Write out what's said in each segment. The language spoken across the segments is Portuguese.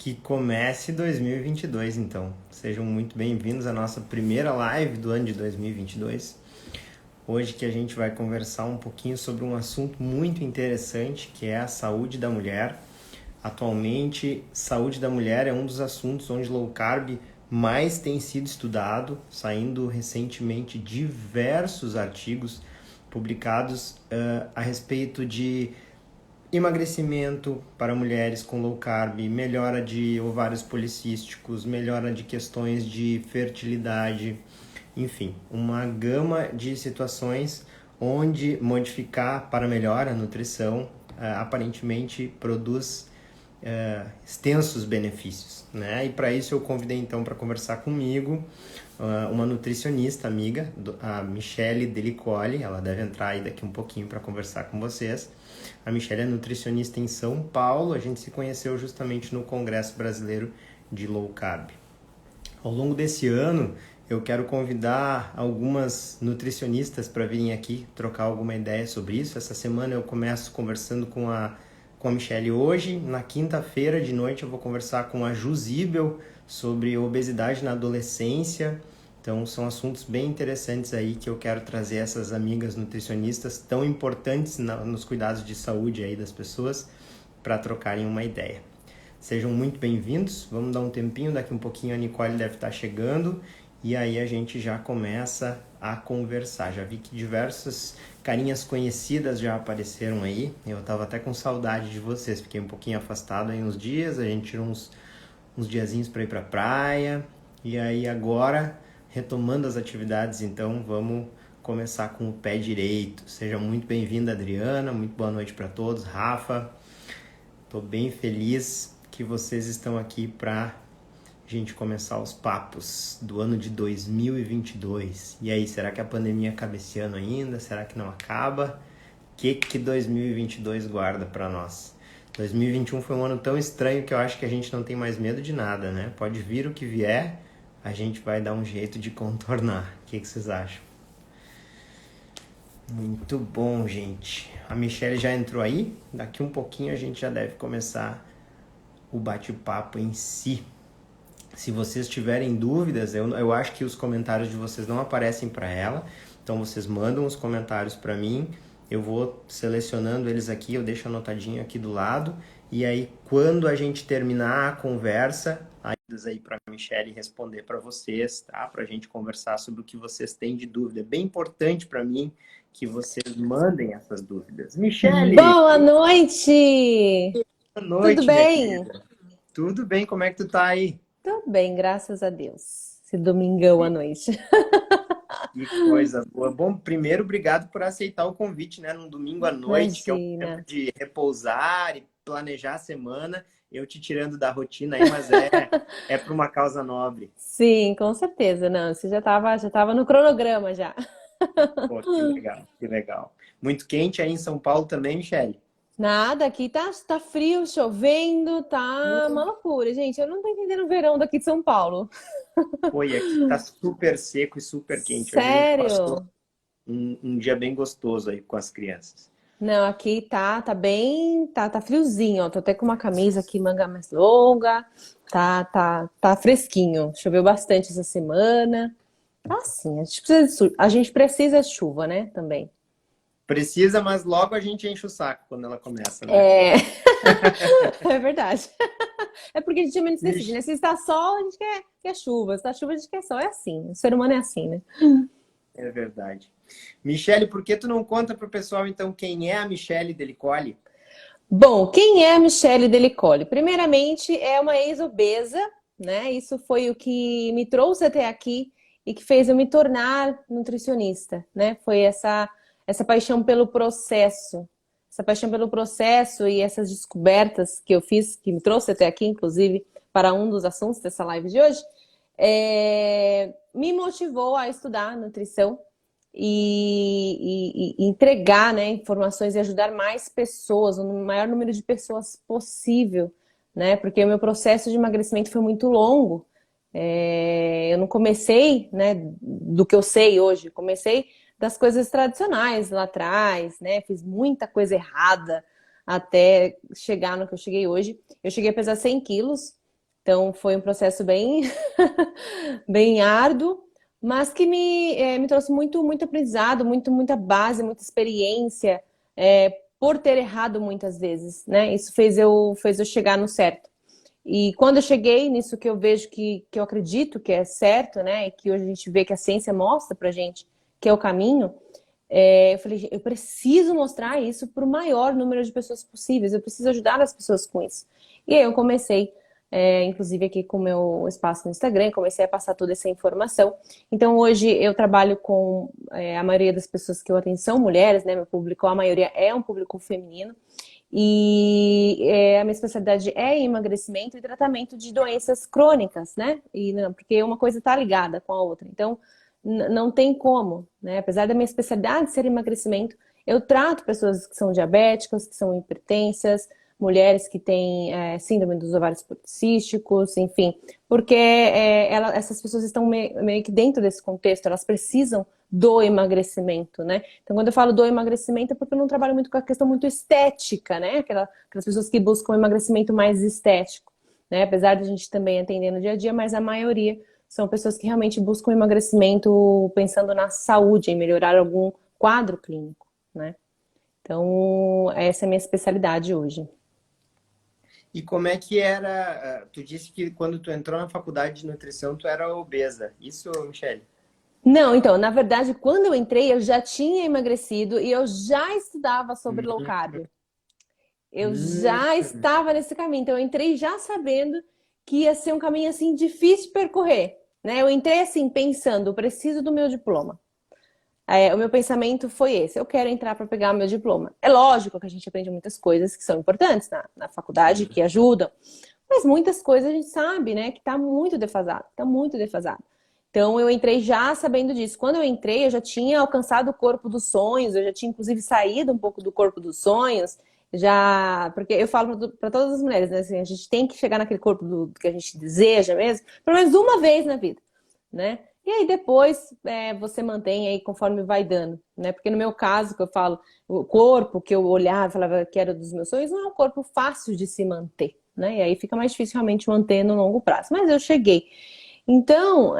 Que comece 2022, então. Sejam muito bem-vindos à nossa primeira live do ano de 2022. Hoje que a gente vai conversar um pouquinho sobre um assunto muito interessante, que é a saúde da mulher. Atualmente, saúde da mulher é um dos assuntos onde low carb mais tem sido estudado, saindo recentemente diversos artigos publicados a respeito de emagrecimento para mulheres com low carb, melhora de ovários policísticos, melhora de questões de fertilidade, enfim, uma gama de situações onde modificar para melhor a nutrição aparentemente produz extensos benefícios, né? E para isso eu convidei então para conversar comigo uma nutricionista amiga, a Michele Delicoli. Ela deve entrar aí daqui um pouquinho para conversar com vocês. A Michele é nutricionista em São Paulo. A gente se conheceu justamente no Congresso Brasileiro de Low Carb. Ao longo desse ano, eu quero convidar algumas nutricionistas para virem aqui trocar alguma ideia sobre isso. Essa semana eu começo conversando com a Michele hoje. Na quinta-feira de noite eu vou conversar com a Ju Zibel sobre obesidade na adolescência. Então são assuntos bem interessantes aí que eu quero trazer essas amigas nutricionistas tão importantes nos cuidados de saúde aí das pessoas para trocarem uma ideia. Sejam muito bem-vindos. Vamos dar um tempinho, daqui um pouquinho a Nicole deve estar chegando e aí a gente já começa a conversar. Já vi que diversas carinhas conhecidas já apareceram aí. Eu estava até com saudade de vocês, fiquei um pouquinho afastado aí uns dias, a gente tirou uns diazinhos para ir para a praia. E aí agora, retomando as atividades, então vamos começar com o pé direito. Seja muito bem-vinda, Adriana, muito boa noite para todos. Rafa, estou bem feliz que vocês estão aqui para a gente começar os papos do ano de 2022. E aí, será que a pandemia acaba esse ano ainda? Será que não acaba? O que 2022 guarda para nós? 2021 foi um ano tão estranho que eu acho que a gente não tem mais medo de nada, né? Pode vir o que vier, a gente vai dar um jeito de contornar. O que vocês acham? Muito bom, gente. A Michelle já entrou aí. Daqui um pouquinho a gente já deve começar o bate-papo em si. Se vocês tiverem dúvidas, eu acho que os comentários de vocês não aparecem para ela. Então vocês mandam os comentários para mim. Eu vou selecionando eles aqui, eu deixo anotadinho aqui do lado. E aí, quando a gente terminar a conversa, aí para a Michelle responder para vocês, tá? Para a gente conversar sobre o que vocês têm de dúvida. É bem importante para mim que vocês mandem essas dúvidas. Michelle! Boa noite! Boa Tudo noite, minha bem? querida. Tudo bem? Como é que tu tá aí? Tudo bem, graças a Deus. Esse domingão à noite. Que coisa boa. Bom, primeiro, obrigado por aceitar o convite, né? Num domingo à noite, que é um tempo Imagina. de repousar e planejar a semana. Eu te tirando da rotina aí, mas é por uma causa nobre. Sim, com certeza. Não, você já tava no cronograma já. Pô, que legal, que legal. Muito quente aí em São Paulo também, Michele? Nada, aqui tá frio, chovendo, tá uma loucura, gente. Eu não tô entendendo o verão daqui de São Paulo. Pô, e aqui tá super seco e super quente. Hoje a gente passou Sério? um dia bem gostoso aí com as crianças. Não, aqui tá bem, tá friozinho, ó. Tô até com uma camisa aqui, manga mais longa. Tá fresquinho. Choveu bastante essa semana. Tá assim, a gente precisa de chuva, né? Também. Precisa, mas logo a gente enche o saco quando ela começa, né? É, é verdade. É porque a gente também não se decide, né? Se está sol, a gente quer chuva. Se está chuva, a gente quer sol. É assim. O ser humano é assim, né? É verdade. Michele, por que tu não conta pro pessoal, então, quem é a Michele Delicoli? Bom, quem é a Michele Delicoli? Primeiramente, é uma ex-obesa, né? Isso foi o que me trouxe até aqui e que fez eu me tornar nutricionista, né? Foi essa paixão pelo processo. Essa paixão pelo processo e essas descobertas que eu fiz, que me trouxe até aqui, inclusive, para um dos assuntos dessa live de hoje, me motivou a estudar nutrição e entregar, né, informações e ajudar mais pessoas, o maior número de pessoas possível, né? Porque o meu processo de emagrecimento foi muito longo. Eu não comecei, né, do que eu sei hoje, comecei das coisas tradicionais lá atrás, né? Fiz muita coisa errada até chegar no que eu cheguei hoje. Eu cheguei a pesar 100 quilos Então foi um processo bem, bem árduo, mas que me trouxe muito aprendizado, muita base, muita experiência, por ter errado muitas vezes, né? Isso fez eu chegar no certo. E quando eu cheguei nisso que eu vejo que eu acredito que é certo, né? E que hoje a gente vê que a ciência mostra pra gente que é o caminho, eu falei, eu preciso mostrar isso para o maior número de pessoas possíveis, eu preciso ajudar as pessoas com isso. E aí eu comecei, inclusive aqui com o meu espaço no Instagram, comecei a passar toda essa informação. Então hoje eu trabalho com a maioria das pessoas que eu atendo são mulheres, né? Meu público, a maioria é um público feminino. E a minha especialidade é emagrecimento e tratamento de doenças crônicas, né? E, não, porque uma coisa está ligada com a outra. Então, não tem como, né? Apesar da minha especialidade ser emagrecimento, eu trato pessoas que são diabéticas, que são hipertensas, mulheres que têm síndrome dos ovários policísticos, enfim, porque essas pessoas estão meio que dentro desse contexto, elas precisam do emagrecimento, né? Então, quando eu falo do emagrecimento, é porque eu não trabalho muito com a questão muito estética, né? Aquelas pessoas que buscam emagrecimento mais estético, né? Apesar de a gente também atender no dia a dia, mas a maioria são pessoas que realmente buscam emagrecimento pensando na saúde, em melhorar algum quadro clínico, né? Então, essa é a minha especialidade hoje. E como é que era? Tu disse que quando tu entrou na faculdade de nutrição, tu era obesa. Isso, Michele? Não, então, na verdade, quando eu entrei, eu já tinha emagrecido e eu já estudava sobre low Hum, carb. Eu hum, já estava nesse caminho, então eu entrei já sabendo que ia ser um caminho assim difícil de percorrer, né? Eu entrei assim pensando, preciso do meu diploma. O meu pensamento foi esse: eu quero entrar para pegar o meu diploma. É lógico que a gente aprende muitas coisas que são importantes na faculdade, sim. que ajudam, mas muitas coisas a gente sabe, né, que está muito defasado, está muito defasado. Então eu entrei já sabendo disso. Quando eu entrei, eu já tinha alcançado o corpo dos sonhos, eu já tinha inclusive saído um pouco do corpo dos sonhos, já, porque eu falo para todas as mulheres, né, assim, a gente tem que chegar naquele corpo que a gente deseja mesmo, pelo menos uma vez na vida, né? E aí depois você mantém aí conforme vai dando, né? Porque no meu caso, que eu falo, o corpo que eu olhava e falava que era dos meus sonhos, não é um corpo fácil de se manter, né? E aí fica mais difícil realmente manter no longo prazo. Mas eu cheguei. Então,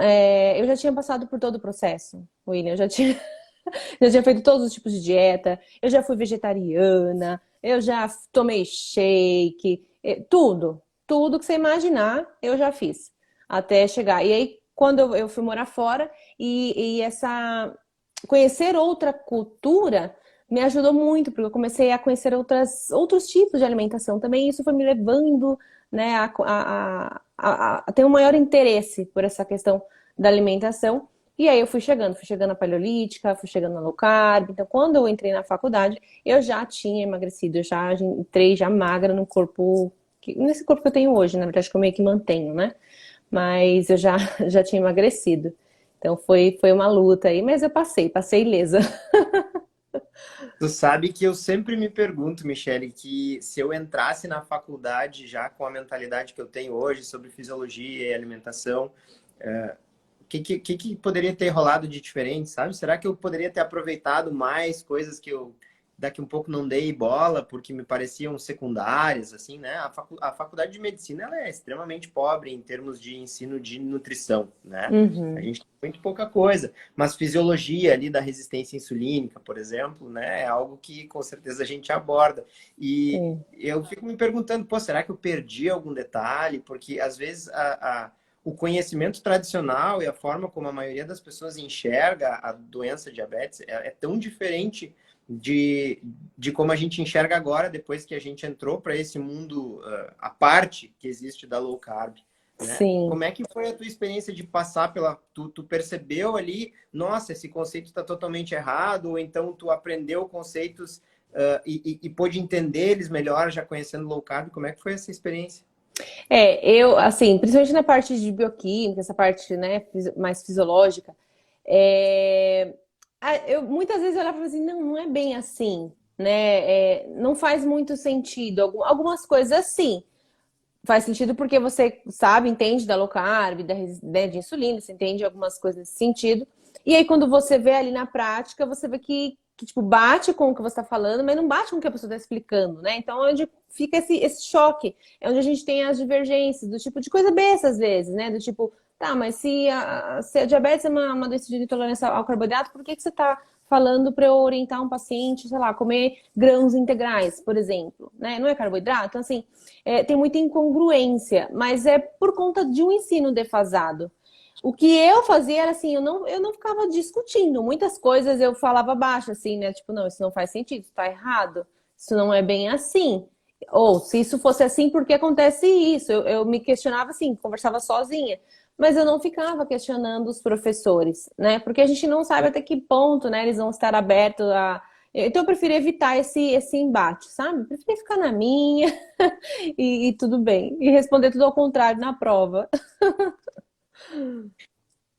eu já tinha passado por todo o processo, William. Eu já tinha feito todos os tipos de dieta, eu já fui vegetariana, eu já tomei shake, tudo. Tudo que você imaginar, eu já fiz. Até chegar. E aí, quando eu fui morar fora, e conhecer outra cultura me ajudou muito, porque eu comecei a conhecer outros tipos de alimentação também. E isso foi me levando, né, a ter um maior interesse por essa questão da alimentação. E aí eu fui chegando na paleolítica, fui chegando na low carb. Então, quando eu entrei na faculdade, eu já tinha emagrecido, eu já entrei já magra no corpo, nesse corpo que eu tenho hoje, na verdade, que eu meio que mantenho, né? Mas eu já, já tinha emagrecido. Então foi uma luta aí, mas eu passei ilesa. Tu sabe que eu sempre me pergunto, Michele, que se eu entrasse na faculdade já com a mentalidade que eu tenho hoje sobre fisiologia e alimentação, o que poderia ter rolado de diferente, sabe? Será que eu poderia ter aproveitado mais coisas que eu daqui um pouco não dei bola porque me pareciam secundárias, assim, né? A faculdade de medicina ela é extremamente pobre em termos de ensino de nutrição, né? A Uhum, gente tem muito pouca coisa, mas fisiologia ali da resistência insulínica, por exemplo, né? É algo que com certeza a gente aborda. E sim. eu fico me perguntando, pô, será que eu perdi algum detalhe? Porque às vezes o conhecimento tradicional e a forma como a maioria das pessoas enxerga a doença diabetes é tão diferente de como a gente enxerga agora, depois que a gente entrou para esse mundo à parte que existe da low carb, né? Sim. Como é que foi a tua experiência de passar pela... Tu percebeu ali, nossa, esse conceito está totalmente errado, ou então tu aprendeu conceitos e pôde entender eles melhor já conhecendo low carb? Como é que foi essa experiência? Eu, assim, principalmente na parte de bioquímica, essa parte, né, mais fisiológica, é, eu muitas vezes eu olhava e falava assim, não, não é bem assim, né? Não faz muito sentido. Algumas coisas assim. Faz sentido porque você sabe, entende da low carb, né, de insulina, você entende algumas coisas nesse sentido. E aí, quando você vê ali na prática, você vê que tipo, bate com o que você está falando, mas não bate com o que a pessoa está explicando, né? Então, é onde fica esse choque, é onde a gente tem as divergências, do tipo de coisa besta às vezes, né? Do tipo, tá, mas se a diabetes é uma doença de intolerância ao carboidrato, por que que você está falando para eu orientar um paciente, sei lá, a comer grãos integrais, por exemplo, né? Não é carboidrato? Então, assim, tem muita incongruência, mas é por conta de um ensino defasado. O que eu fazia era assim, eu não ficava discutindo. Muitas coisas eu falava baixo, assim, né? Tipo, não, isso não faz sentido, isso tá errado. Isso não é bem assim. Ou, se isso fosse assim, por que acontece isso? Eu me questionava assim, conversava sozinha. Mas eu não ficava questionando os professores, né? Porque a gente não sabe até que ponto, né, eles vão estar abertos a... Então eu prefiro evitar esse embate, sabe? Eu prefiro ficar na minha e tudo bem. E responder tudo ao contrário na prova.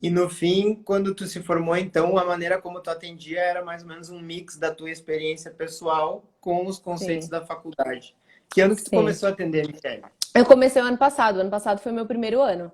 E no fim, quando tu se formou, então, a maneira como tu atendia era mais ou menos um mix da tua experiência pessoal com os conceitos Sim, da faculdade. Que ano que tu sim. começou a atender, Michele? Eu comecei o ano passado. O ano passado foi o meu primeiro ano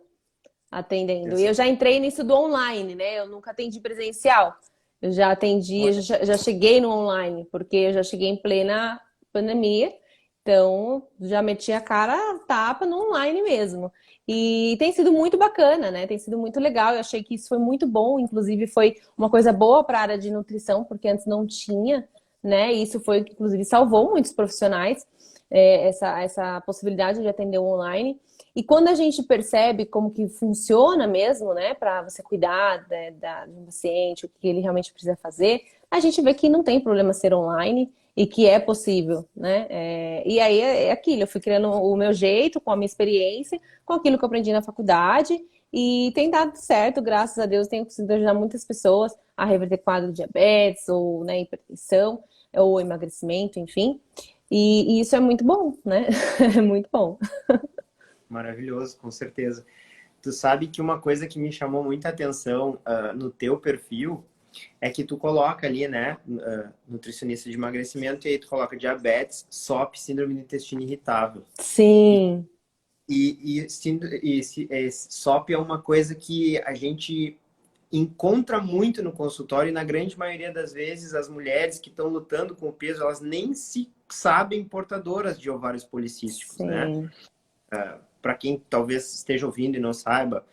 atendendo. E eu já entrei nisso do online, né? Eu nunca atendi presencial. Eu já atendi, eu já cheguei no online, porque eu já cheguei em plena pandemia. Então, já meti a cara a tapa no online mesmo. E tem sido muito bacana, né? Tem sido muito legal. Eu achei que isso foi muito bom. Inclusive, foi uma coisa boa para a área de nutrição, porque antes não tinha, né? E isso foi, inclusive, salvou muitos profissionais, essa possibilidade de atender online. E quando a gente percebe como que funciona mesmo, né, para você cuidar de um paciente, o que ele realmente precisa fazer, a gente vê que não tem problema ser online e que é possível, né? E aí é aquilo, eu fui criando o meu jeito, com a minha experiência, com aquilo que eu aprendi na faculdade e tem dado certo, graças a Deus, tenho conseguido ajudar muitas pessoas a reverter quadro de diabetes ou, né, hipertensão ou emagrecimento, enfim. E isso é muito bom, né? É muito bom. Maravilhoso, com certeza. Tu sabe que uma coisa que me chamou muita atenção no teu perfil é que tu coloca ali, né, nutricionista de emagrecimento, e aí tu coloca diabetes, SOP, síndrome do intestino irritável. E, Sim. SOP é uma coisa que a gente encontra muito no consultório e na grande maioria das vezes as mulheres que estão lutando com o peso, elas nem se sabem portadoras de ovários policísticos, né? Sim. Para quem talvez esteja ouvindo e não saiba,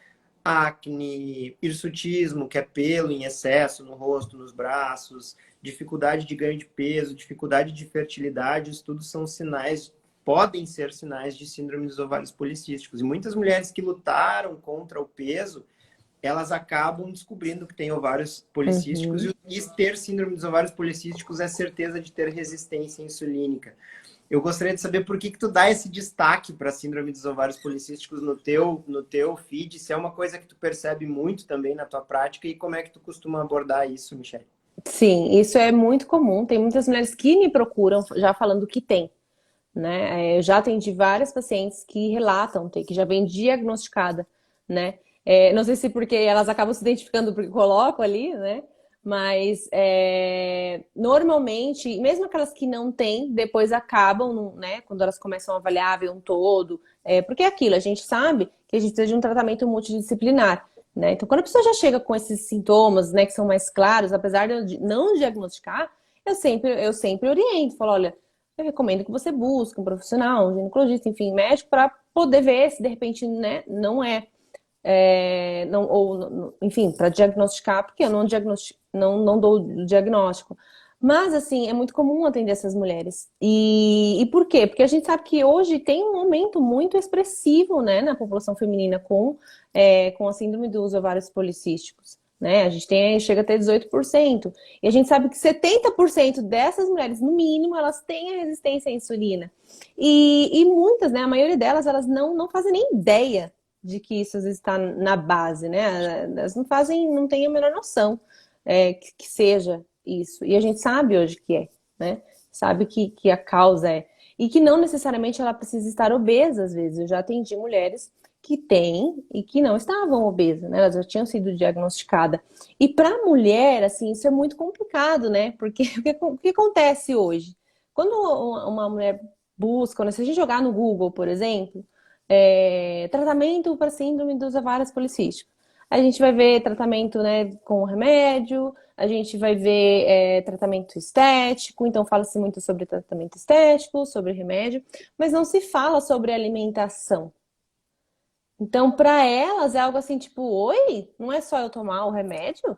acne, hirsutismo, que é pelo em excesso no rosto, nos braços, dificuldade de ganho de peso, dificuldade de fertilidade, isso tudo são sinais, podem ser sinais de síndrome dos ovários policísticos. E muitas mulheres que lutaram contra o peso, elas acabam descobrindo que têm ovários policísticos, Uhum. e ter síndrome dos ovários policísticos é certeza de ter resistência insulínica. Eu gostaria de saber por que tu dá esse destaque para a síndrome dos ovários policísticos no teu feed, se é uma coisa que tu percebe muito também na tua prática e como é que tu costuma abordar isso, Michelle? Sim, isso é muito comum. Tem muitas mulheres que me procuram já falando que tem, né? Eu já atendi várias pacientes que relatam ter, que já vem diagnosticada, né? Não sei se porque elas acabam se identificando porque coloco ali, né? Mas normalmente, mesmo aquelas que não têm, depois acabam, né? Quando elas começam a avaliar, ver um todo. Porque é aquilo, a gente sabe que a gente precisa de um tratamento multidisciplinar, né? Então, quando a pessoa já chega com esses sintomas, né, que são mais claros, apesar de eu não diagnosticar, eu sempre oriento, falo, olha, eu recomendo que você busque um profissional, um ginecologista, enfim, médico, para poder ver se de repente, né, não é, não, ou, enfim, para diagnosticar, porque eu não dou o diagnóstico. Mas, assim, é muito comum atender essas mulheres. E por quê? Porque a gente sabe que hoje tem um aumento muito expressivo, né, na população feminina com a síndrome dos ovários policísticos. Né? A gente chega até 18%. E a gente sabe que 70% dessas mulheres, no mínimo, elas têm a resistência à insulina. E muitas, né, a maioria delas, elas não fazem nem ideia de que isso está na base, né? Elas não têm a menor noção que seja isso. E a gente sabe hoje que é, né? Sabe que a causa é. E que não necessariamente ela precisa estar obesa, às vezes. Eu já atendi mulheres que têm e que não estavam obesas, né? Elas já tinham sido diagnosticadas. E para a mulher, assim, isso é muito complicado, né? Porque o que acontece hoje? Quando uma mulher busca, né? Se a gente jogar no Google, por exemplo, tratamento para síndrome dos ovários policísticos. A gente vai ver tratamento, né, com remédio, a gente vai ver tratamento estético, então fala-se muito sobre tratamento estético, sobre remédio, mas não se fala sobre alimentação. Então, para elas é algo assim, tipo, oi, não é só eu tomar o remédio?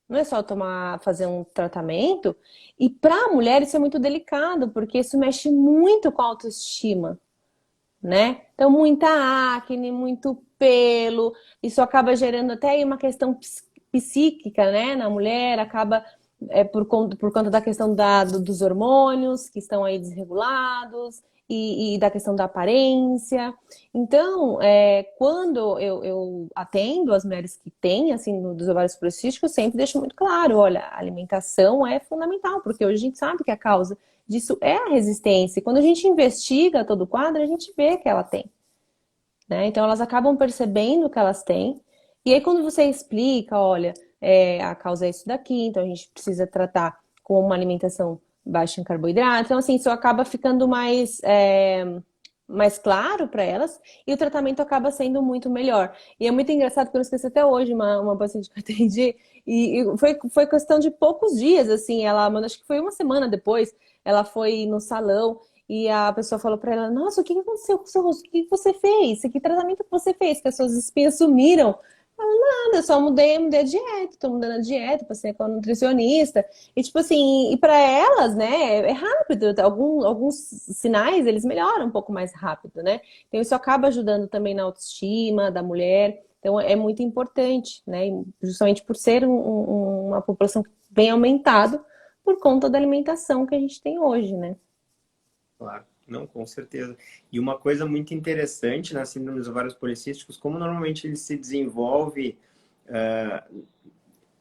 Não é só eu tomar, fazer um tratamento? E para a mulher isso é muito delicado, porque isso mexe muito com a autoestima, né? Então, muita acne, muito pelo, isso acaba gerando até aí uma questão psíquica, né, na mulher, acaba por conta da questão dos hormônios que estão aí desregulados e da questão da aparência. Então, quando eu atendo as mulheres que têm, assim, dos ovários policísticos, eu sempre deixo muito claro, olha, a alimentação é fundamental, porque hoje a gente sabe que a causa disso é a resistência. E quando a gente investiga todo o quadro, a gente vê que ela tem, né? Então elas acabam percebendo que elas têm. E aí quando você explica, olha, a causa é isso daqui, então a gente precisa tratar com uma alimentação baixa em carboidrato. Então assim, isso acaba ficando mais claro para elas e o tratamento acaba sendo muito melhor. E é muito engraçado porque eu não esqueci até hoje uma paciente que eu atendi e foi questão de poucos dias, assim, ela, acho que foi uma semana depois, ela foi no salão e a pessoa falou para ela, nossa, o que aconteceu com o seu rosto? O que você fez? Que tratamento que você fez? Que as suas espinhas sumiram? Nada, eu só mudei a dieta, tô mudando a dieta, passei com a nutricionista. E tipo assim, e para elas, né, é rápido, alguns sinais eles melhoram um pouco mais rápido, né? Então isso acaba ajudando também na autoestima da mulher. Então é muito importante, né? Justamente por ser uma população que vem aumentado por conta da alimentação que a gente tem hoje, né? Claro, não, com certeza. E uma coisa muito interessante na síndrome dos ovários policísticos, como normalmente ele se desenvolve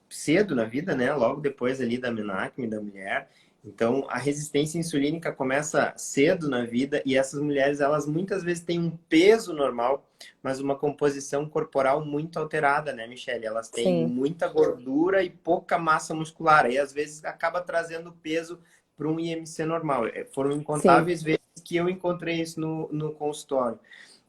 cedo na vida, né? Logo depois ali da menarca da mulher. Então, a resistência insulínica começa cedo na vida e essas mulheres, elas muitas vezes têm um peso normal, mas uma composição corporal muito alterada, né, Michele? Elas têm Sim, muita gordura e pouca massa muscular e às vezes acaba trazendo peso para um IMC normal. Foram sim, incontáveis vezes que eu encontrei isso no consultório.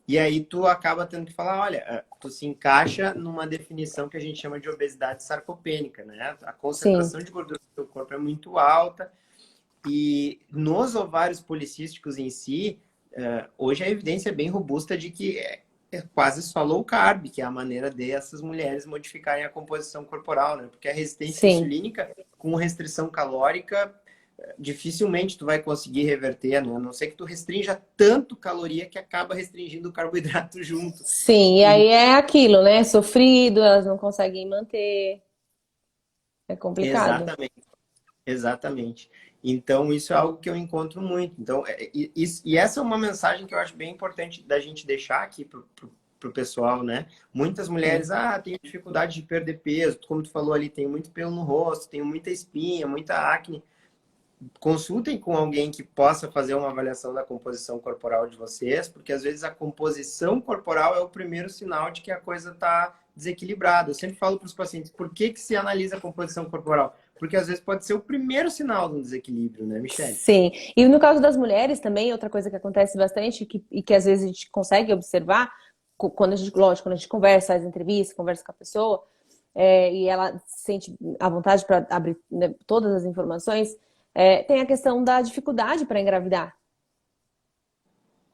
E aí tu acaba tendo que falar, olha, tu se encaixa numa definição que a gente chama de obesidade sarcopênica, né? A sim. concentração de gordura do teu corpo é muito alta e nos ovários policísticos em si, hoje a evidência é bem robusta de que é quase só low carb, que é a maneira de essas mulheres modificarem a composição corporal, né? Porque a resistência Sim. insulínica com restrição calórica dificilmente tu vai conseguir reverter, né? A não ser que tu restrinja tanto caloria que acaba restringindo o carboidrato junto. Sim, e E, aí é aquilo, né? Sofrido, elas não conseguem manter. É complicado. exatamente, exatamente. Então, isso é algo que eu encontro muito. Então, e essa é uma mensagem que eu acho bem importante da gente deixar aqui pro pessoal, né? Muitas Sim, mulheres, tenho dificuldade de perder peso, como tu falou ali, tenho muito pelo no rosto, tenho muita espinha, muita acne. Consultem com alguém que possa fazer uma avaliação da composição corporal de vocês, porque às vezes a composição corporal é o primeiro sinal de que a coisa está desequilibrada. Eu sempre falo para os pacientes, por que que se analisa a composição corporal? Porque às vezes pode ser o primeiro sinal de um desequilíbrio, né, Michelle? sim. E no caso das mulheres também, outra coisa que acontece bastante e que às vezes a gente consegue observar, quando a gente, lógico, quando a gente conversa, faz entrevista, conversa com a pessoa, e ela sente a vontade para abrir, né, todas as informações, tem a questão da dificuldade para engravidar,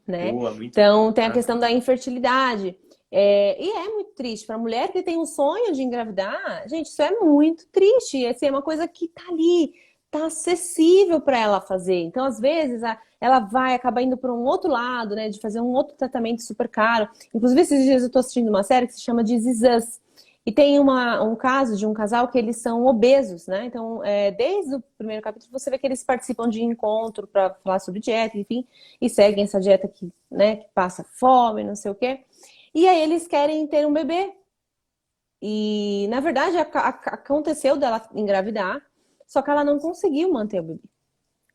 né? Boa, muito Então, tem a bom. questão da infertilidade. E é muito triste. Para a mulher que tem um sonho de engravidar, gente, isso é muito triste. Assim, é uma coisa que tá ali, tá acessível para ela fazer. Então, às vezes, ela vai acaba indo para um outro lado, né, de fazer um outro tratamento super caro. Inclusive, esses dias eu estou assistindo uma série que se chama This Is Us. E tem um caso de um casal que eles são obesos, né? Então, desde o primeiro capítulo, você vê que eles participam de encontro para falar sobre dieta, enfim, e seguem essa dieta que, né, que passa fome, não sei o quê. E aí eles querem ter um bebê. E, na verdade, aconteceu dela engravidar, só que ela não conseguiu manter o bebê.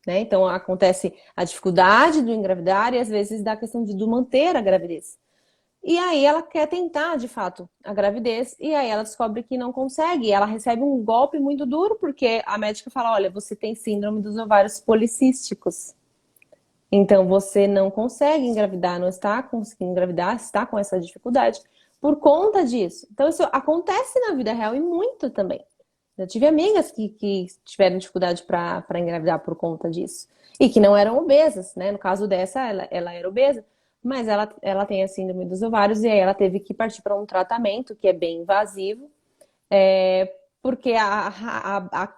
Né? Então, acontece a dificuldade do engravidar e, às vezes, da questão do manter a gravidez. E aí ela quer tentar, de fato, a gravidez, e aí ela descobre que não consegue. E ela recebe um golpe muito duro, porque a médica fala: olha, você tem síndrome dos ovários policísticos. Então você não consegue engravidar, não está conseguindo engravidar, está com essa dificuldade por conta disso. Então isso acontece na vida real e muito também. Eu tive amigas que tiveram dificuldade para engravidar por conta disso. E que não eram obesas, né? No caso dessa, ela era obesa, mas ela tem a síndrome dos ovários e aí ela teve que partir para um tratamento que é bem invasivo, porque a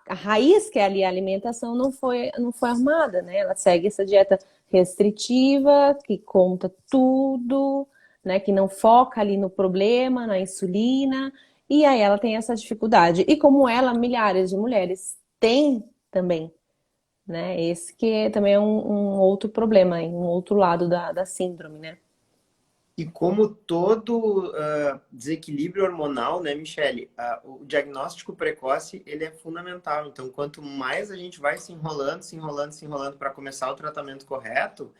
raiz, que é ali a alimentação, não foi arrumada, né? Ela segue essa dieta restritiva, que conta tudo, né? Que não foca ali no problema, na insulina, e aí ela tem essa dificuldade. E como ela, milhares de mulheres têm também, né? Esse que também é um outro problema, um outro lado da síndrome, né? E como todo desequilíbrio hormonal, né, Michele, o diagnóstico precoce, ele é fundamental. Então, quanto mais a gente vai se enrolando, se enrolando, se enrolando para começar o tratamento correto,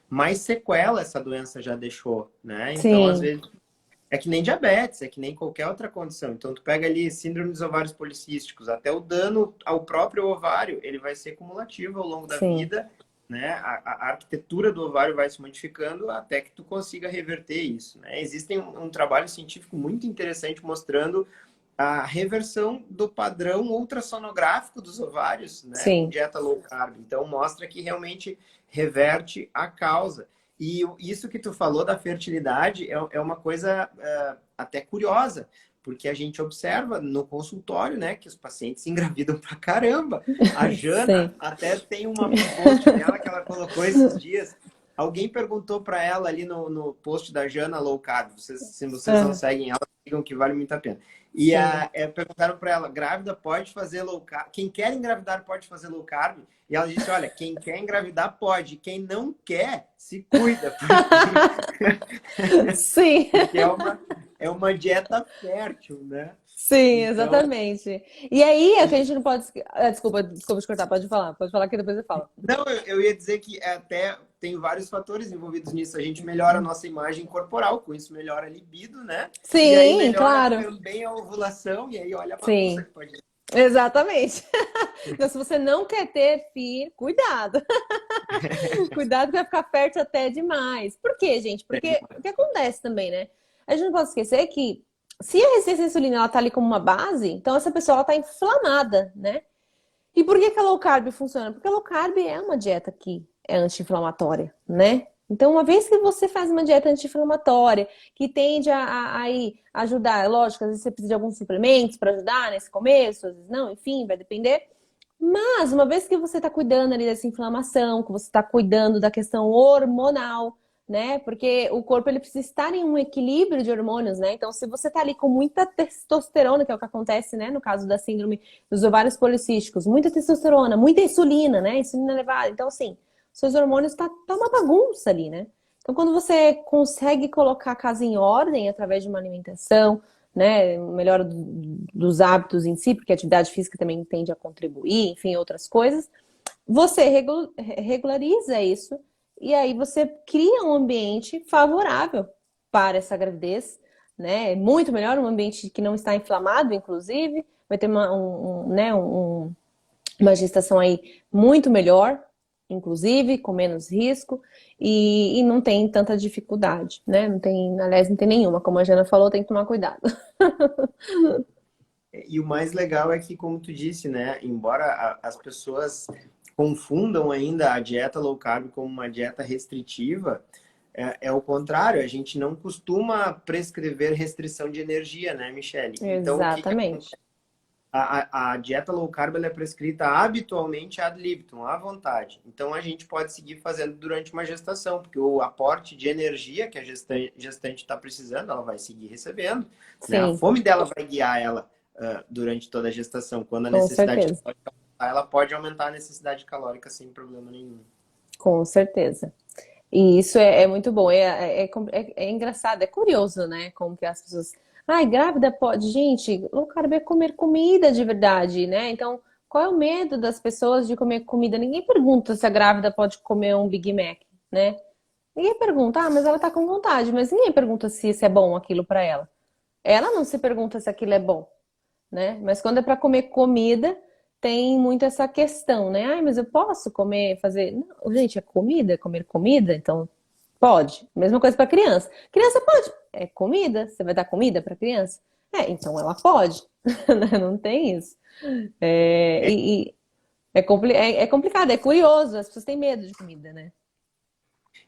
mais sequela essa doença já deixou, né? Então, às Sim, vezes, é que nem diabetes, é que nem qualquer outra condição. Então, tu pega ali síndrome dos ovários policísticos, até o dano ao próprio ovário, ele vai ser cumulativo ao longo da sim, vida, né? A arquitetura do ovário vai se modificando até que tu consiga reverter isso, né? Existe um trabalho científico muito interessante mostrando a reversão do padrão ultrassonográfico dos ovários, né, com sim. dieta low carb. Então, mostra que realmente reverte a causa. E isso que tu falou da fertilidade é uma coisa até curiosa, porque a gente observa no consultório, né, que os pacientes se engravidam pra caramba. A Jana Sim. até tem um post dela que ela colocou esses dias. Alguém perguntou para ela ali no post da Jana Low Carb, se vocês não Ah, seguem ela, sigam que vale muito a pena. E sim. perguntaram para ela, grávida pode fazer low carb? Quem quer engravidar pode fazer low carb? E ela disse, olha, quem quer engravidar pode, quem não quer, se cuida, Sim. porque é uma dieta fértil, né? Sim, Então, exatamente. E aí, é que a gente não pode. Desculpa te cortar, pode falar que depois eu falo. não, eu ia dizer que até tem vários fatores envolvidos nisso. A gente melhora a nossa imagem corporal, com isso melhora a libido, né? E aí Sim, melhora claro. também a ovulação, e aí olha a bagunça Sim, que pode. exatamente. Então, se você não quer ter filho, cuidado. Cuidado que vai ficar fértil até demais. Por quê, gente? Porque o que acontece também, né? A gente não pode esquecer que se a resistência à insulina ela tá ali como uma base, então essa pessoa ela tá inflamada, né? E por que que a low carb funciona? Porque a low carb é uma dieta que é anti-inflamatória, né? Então, uma vez que você faz uma dieta anti-inflamatória, que tende a ajudar, lógico, às vezes você precisa de alguns suplementos para ajudar nesse começo, às vezes não, enfim, vai depender. Mas, uma vez que você está cuidando ali dessa inflamação, que você está cuidando da questão hormonal, né? Porque o corpo ele precisa estar em um equilíbrio de hormônios, né? Então, se você está ali com muita testosterona, que é o que acontece, né? No caso da síndrome dos ovários policísticos, muita testosterona, muita insulina, né? Insulina elevada. Então, assim, seus hormônios tá uma bagunça ali, né? Então, quando você consegue colocar a casa em ordem através de uma alimentação, né, melhora dos hábitos em si, porque a atividade física também tende a contribuir, enfim, outras coisas, você regulariza isso e aí você cria um ambiente favorável para essa gravidez, né? Muito melhor, um ambiente que não está inflamado, inclusive, vai ter uma gestação aí muito melhor, inclusive, com menos risco, e não tem tanta dificuldade, né? Não tem, aliás, não tem nenhuma. Como a Jana falou, tem que tomar cuidado. E o mais legal é que, como tu disse, né, embora as pessoas confundam ainda a dieta low carb como uma dieta restritiva, é o contrário, a gente não costuma prescrever restrição de energia, né, Michele? Então, o que que Exatamente. a dieta low carb ela é prescrita habitualmente ad libitum, à vontade. Então, a gente pode seguir fazendo durante uma gestação, porque o aporte de energia que a gestante está precisando, ela vai seguir recebendo, né? A Sim, fome dela vai guiar ela durante toda a gestação. Quando a com necessidade certeza. calórica aumentar, ela pode aumentar a necessidade calórica sem problema nenhum. Com certeza. E isso é muito bom. É engraçado, é curioso, né? Como que as pessoas. Ai, grávida pode. Gente, low carb é comer comida de verdade, né? Então, qual é o medo das pessoas de comer comida? Ninguém pergunta se a grávida pode comer um Big Mac, né? Ninguém pergunta, mas ela tá com vontade, mas ninguém pergunta se isso é bom aquilo pra ela. Ela não se pergunta se aquilo é bom, né? Mas quando é para comer comida, tem muito essa questão, né? Ai, mas eu posso comer, fazer. Não, gente, é comida, é comer comida, então pode. Mesma coisa para criança. Criança pode, é comida, você vai dar comida para criança? Então ela pode, né? Não tem isso. É complicado, é curioso, as pessoas têm medo de comida, né?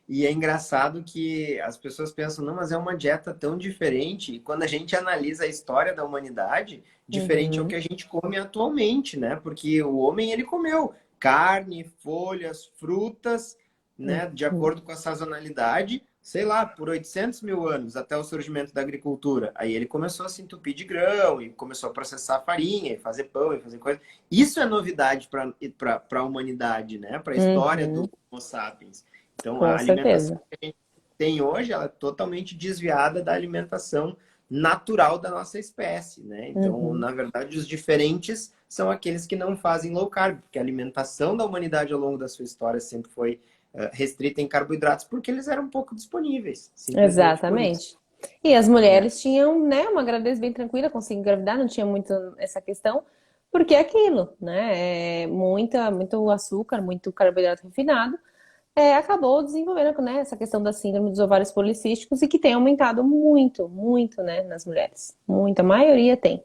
E é engraçado que as pessoas pensam, não, mas é uma dieta tão diferente. E quando a gente analisa a história da humanidade, diferente é o que Uhum, a gente come atualmente, né? Porque o homem, ele comeu carne, folhas, frutas, né? De uhum. acordo com a sazonalidade, sei lá, por 800 mil anos, até o surgimento da agricultura. Aí ele começou a se entupir de grão e começou a processar farinha, e fazer pão, e fazer coisa. Isso é novidade para a humanidade, né? Para a história do Uhum, Homo sapiens. Então, a com alimentação certeza. que a gente tem hoje, ela é totalmente desviada da alimentação natural da nossa espécie, né? Então, Uhum. na verdade, os diferentes são aqueles que não fazem low carb, porque a alimentação da humanidade ao longo da sua história sempre foi restrita em carboidratos, porque eles eram pouco disponíveis, simplesmente por isso, Exatamente. E as né? mulheres tinham, né, uma gravidez bem tranquila, conseguiam engravidar, não tinha muito essa questão, porque é aquilo, né? Muito açúcar, muito carboidrato refinado, acabou desenvolvendo, né, essa questão da síndrome dos ovários policísticos e que tem aumentado muito, muito, né, nas mulheres. Muita, a maioria tem.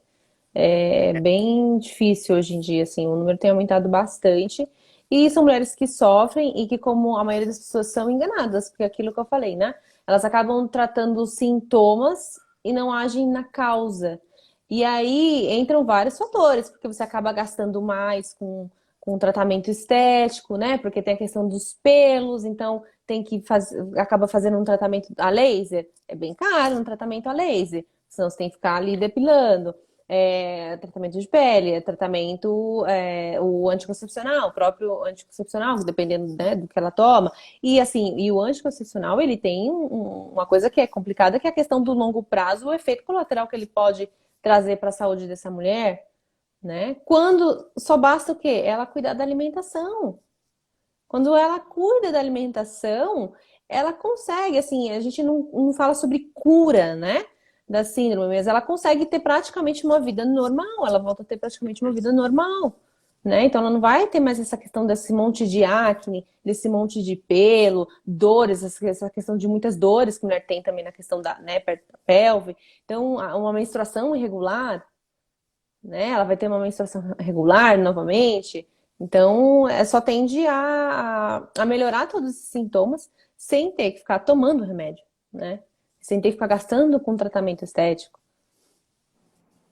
É bem difícil hoje em dia, assim, o número tem aumentado bastante. E são mulheres que sofrem e que, como a maioria das pessoas, são enganadas, porque é aquilo que eu falei, né? Elas acabam tratando os sintomas e não agem na causa. E aí entram vários fatores, porque você acaba gastando mais com tratamento estético, né? Porque tem a questão dos pelos, então tem que fazer, acaba fazendo um tratamento a laser. É bem caro um tratamento a laser, senão você tem que ficar ali depilando tratamento de pele, tratamento, o anticoncepcional, o próprio anticoncepcional, dependendo, né, do que ela toma. E assim, e o anticoncepcional, ele tem uma coisa que é complicada, que é a questão do longo prazo, o efeito colateral que ele pode trazer para a saúde dessa mulher, né? Quando só basta o quê? Ela cuidar da alimentação. Quando ela cuida da alimentação, ela consegue, assim, a gente não fala sobre cura, né? Da síndrome, mas ela consegue ter praticamente uma vida normal, ela volta a ter praticamente uma vida normal, né? Então ela não vai ter mais essa questão desse monte de acne, desse monte de pelo, dores, essa questão de muitas dores que a mulher tem também na questão da, né, perto da pelve. Então, uma menstruação irregular, né? Ela vai ter uma menstruação regular novamente. Então, só tende a melhorar todos esses sintomas sem ter que ficar tomando remédio, né? Sem ter que ficar gastando com tratamento estético.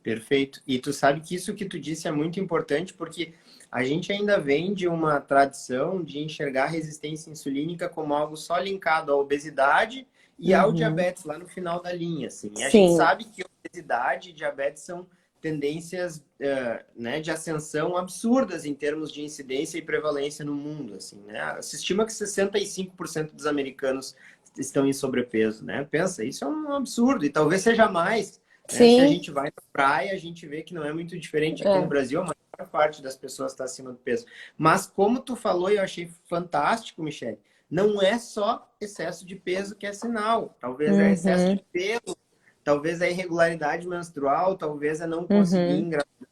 Perfeito. E tu sabe que isso que tu disse é muito importante porque a gente ainda vem de uma tradição de enxergar a resistência insulínica como algo só linkado à obesidade e ao Uhum. diabetes lá no final da linha, assim. E a gente Sim, sabe que obesidade e diabetes são tendências, né, de ascensão absurdas em termos de incidência e prevalência no mundo, assim, né? Se estima que 65% dos americanos estão em sobrepeso, né? Pensa, isso é um absurdo e talvez seja mais, né? Se a sim, gente vai na praia, a gente vê que não é muito diferente aqui no é. Brasil, a maior parte das pessoas está acima do peso. Mas como tu falou, e eu achei fantástico, Michele, não é só excesso de peso que é sinal. Talvez é excesso de Uhum, pelo, talvez é irregularidade menstrual, talvez é não conseguir uhum, engravidar.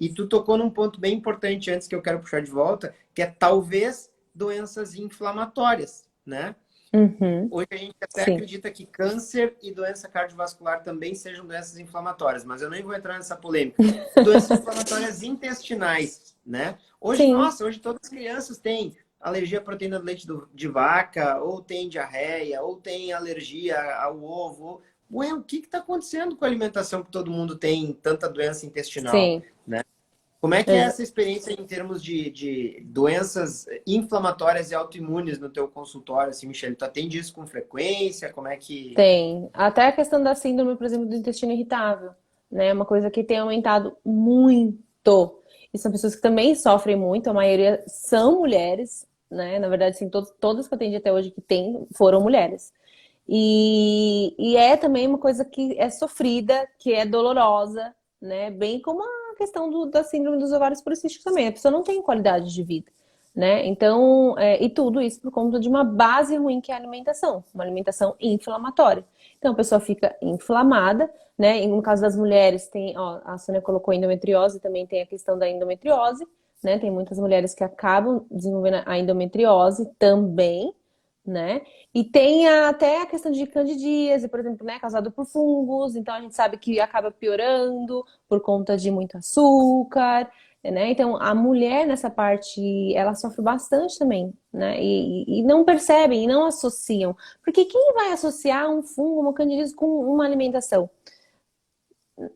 E tu tocou num ponto bem importante antes que eu quero puxar de volta, que é talvez doenças inflamatórias, né? uhum. Hoje a gente até Sim, acredita que câncer e doença cardiovascular também sejam doenças inflamatórias, mas eu nem vou entrar nessa polêmica. Doenças inflamatórias intestinais, né? Hoje, sim, nossa, hoje todas as crianças têm alergia à proteína do leite de vaca, ou tem diarreia, ou tem alergia ao ovo. Ué, o que está acontecendo com a alimentação que todo mundo tem tanta doença intestinal, sim. né? Como é que é Exa- essa experiência em termos de doenças inflamatórias e autoimunes no teu consultório, assim, Michele? Tu atende isso com frequência? Como é que... Tem. Até a questão da síndrome, por exemplo, do intestino irritável, né? Uma coisa que tem aumentado muito. E são pessoas que também sofrem muito, a maioria são mulheres, né? Na verdade, sim, todas que eu atendi até hoje que tem foram mulheres. E é também uma coisa que é sofrida, que é dolorosa, né? Bem como a questão da síndrome dos ovários policísticos também. A pessoa não tem qualidade de vida, né? Então, e tudo isso por conta de uma base ruim que é a alimentação, uma alimentação inflamatória. Então, a pessoa fica inflamada, né? E no caso das mulheres, tem, ó, a Sônia colocou endometriose, também tem a questão da endometriose, né? Tem muitas mulheres que acabam desenvolvendo a endometriose também, né? E tem até a questão de candidíase, por exemplo, né, causado por fungos, então a gente sabe que acaba piorando por conta de muito açúcar, né? Então a mulher nessa parte, ela sofre bastante também, né? E não percebem, e não associam. Porque quem vai associar um fungo, uma candidíase com uma alimentação?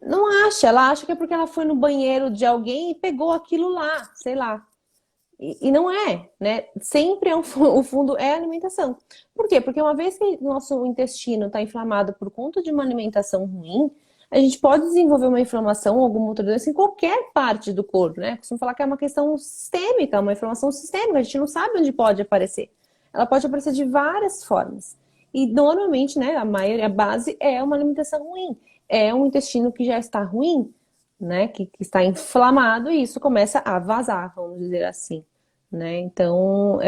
Não acha, ela acha que é porque ela foi no banheiro de alguém e pegou aquilo lá, sei lá. E não é, né? Sempre é o fundo é a alimentação. Por quê? Porque uma vez que o nosso intestino está inflamado por conta de uma alimentação ruim, a gente pode desenvolver uma inflamação ou alguma outra doença em qualquer parte do corpo, né? Costumo falar que é uma questão sistêmica, uma inflamação sistêmica, a gente não sabe onde pode aparecer. Ela pode aparecer de várias formas. E normalmente, né, a maioria, a base é uma alimentação ruim. É um intestino que já está ruim, né, que está inflamado e isso começa a vazar, vamos dizer assim, né? Então,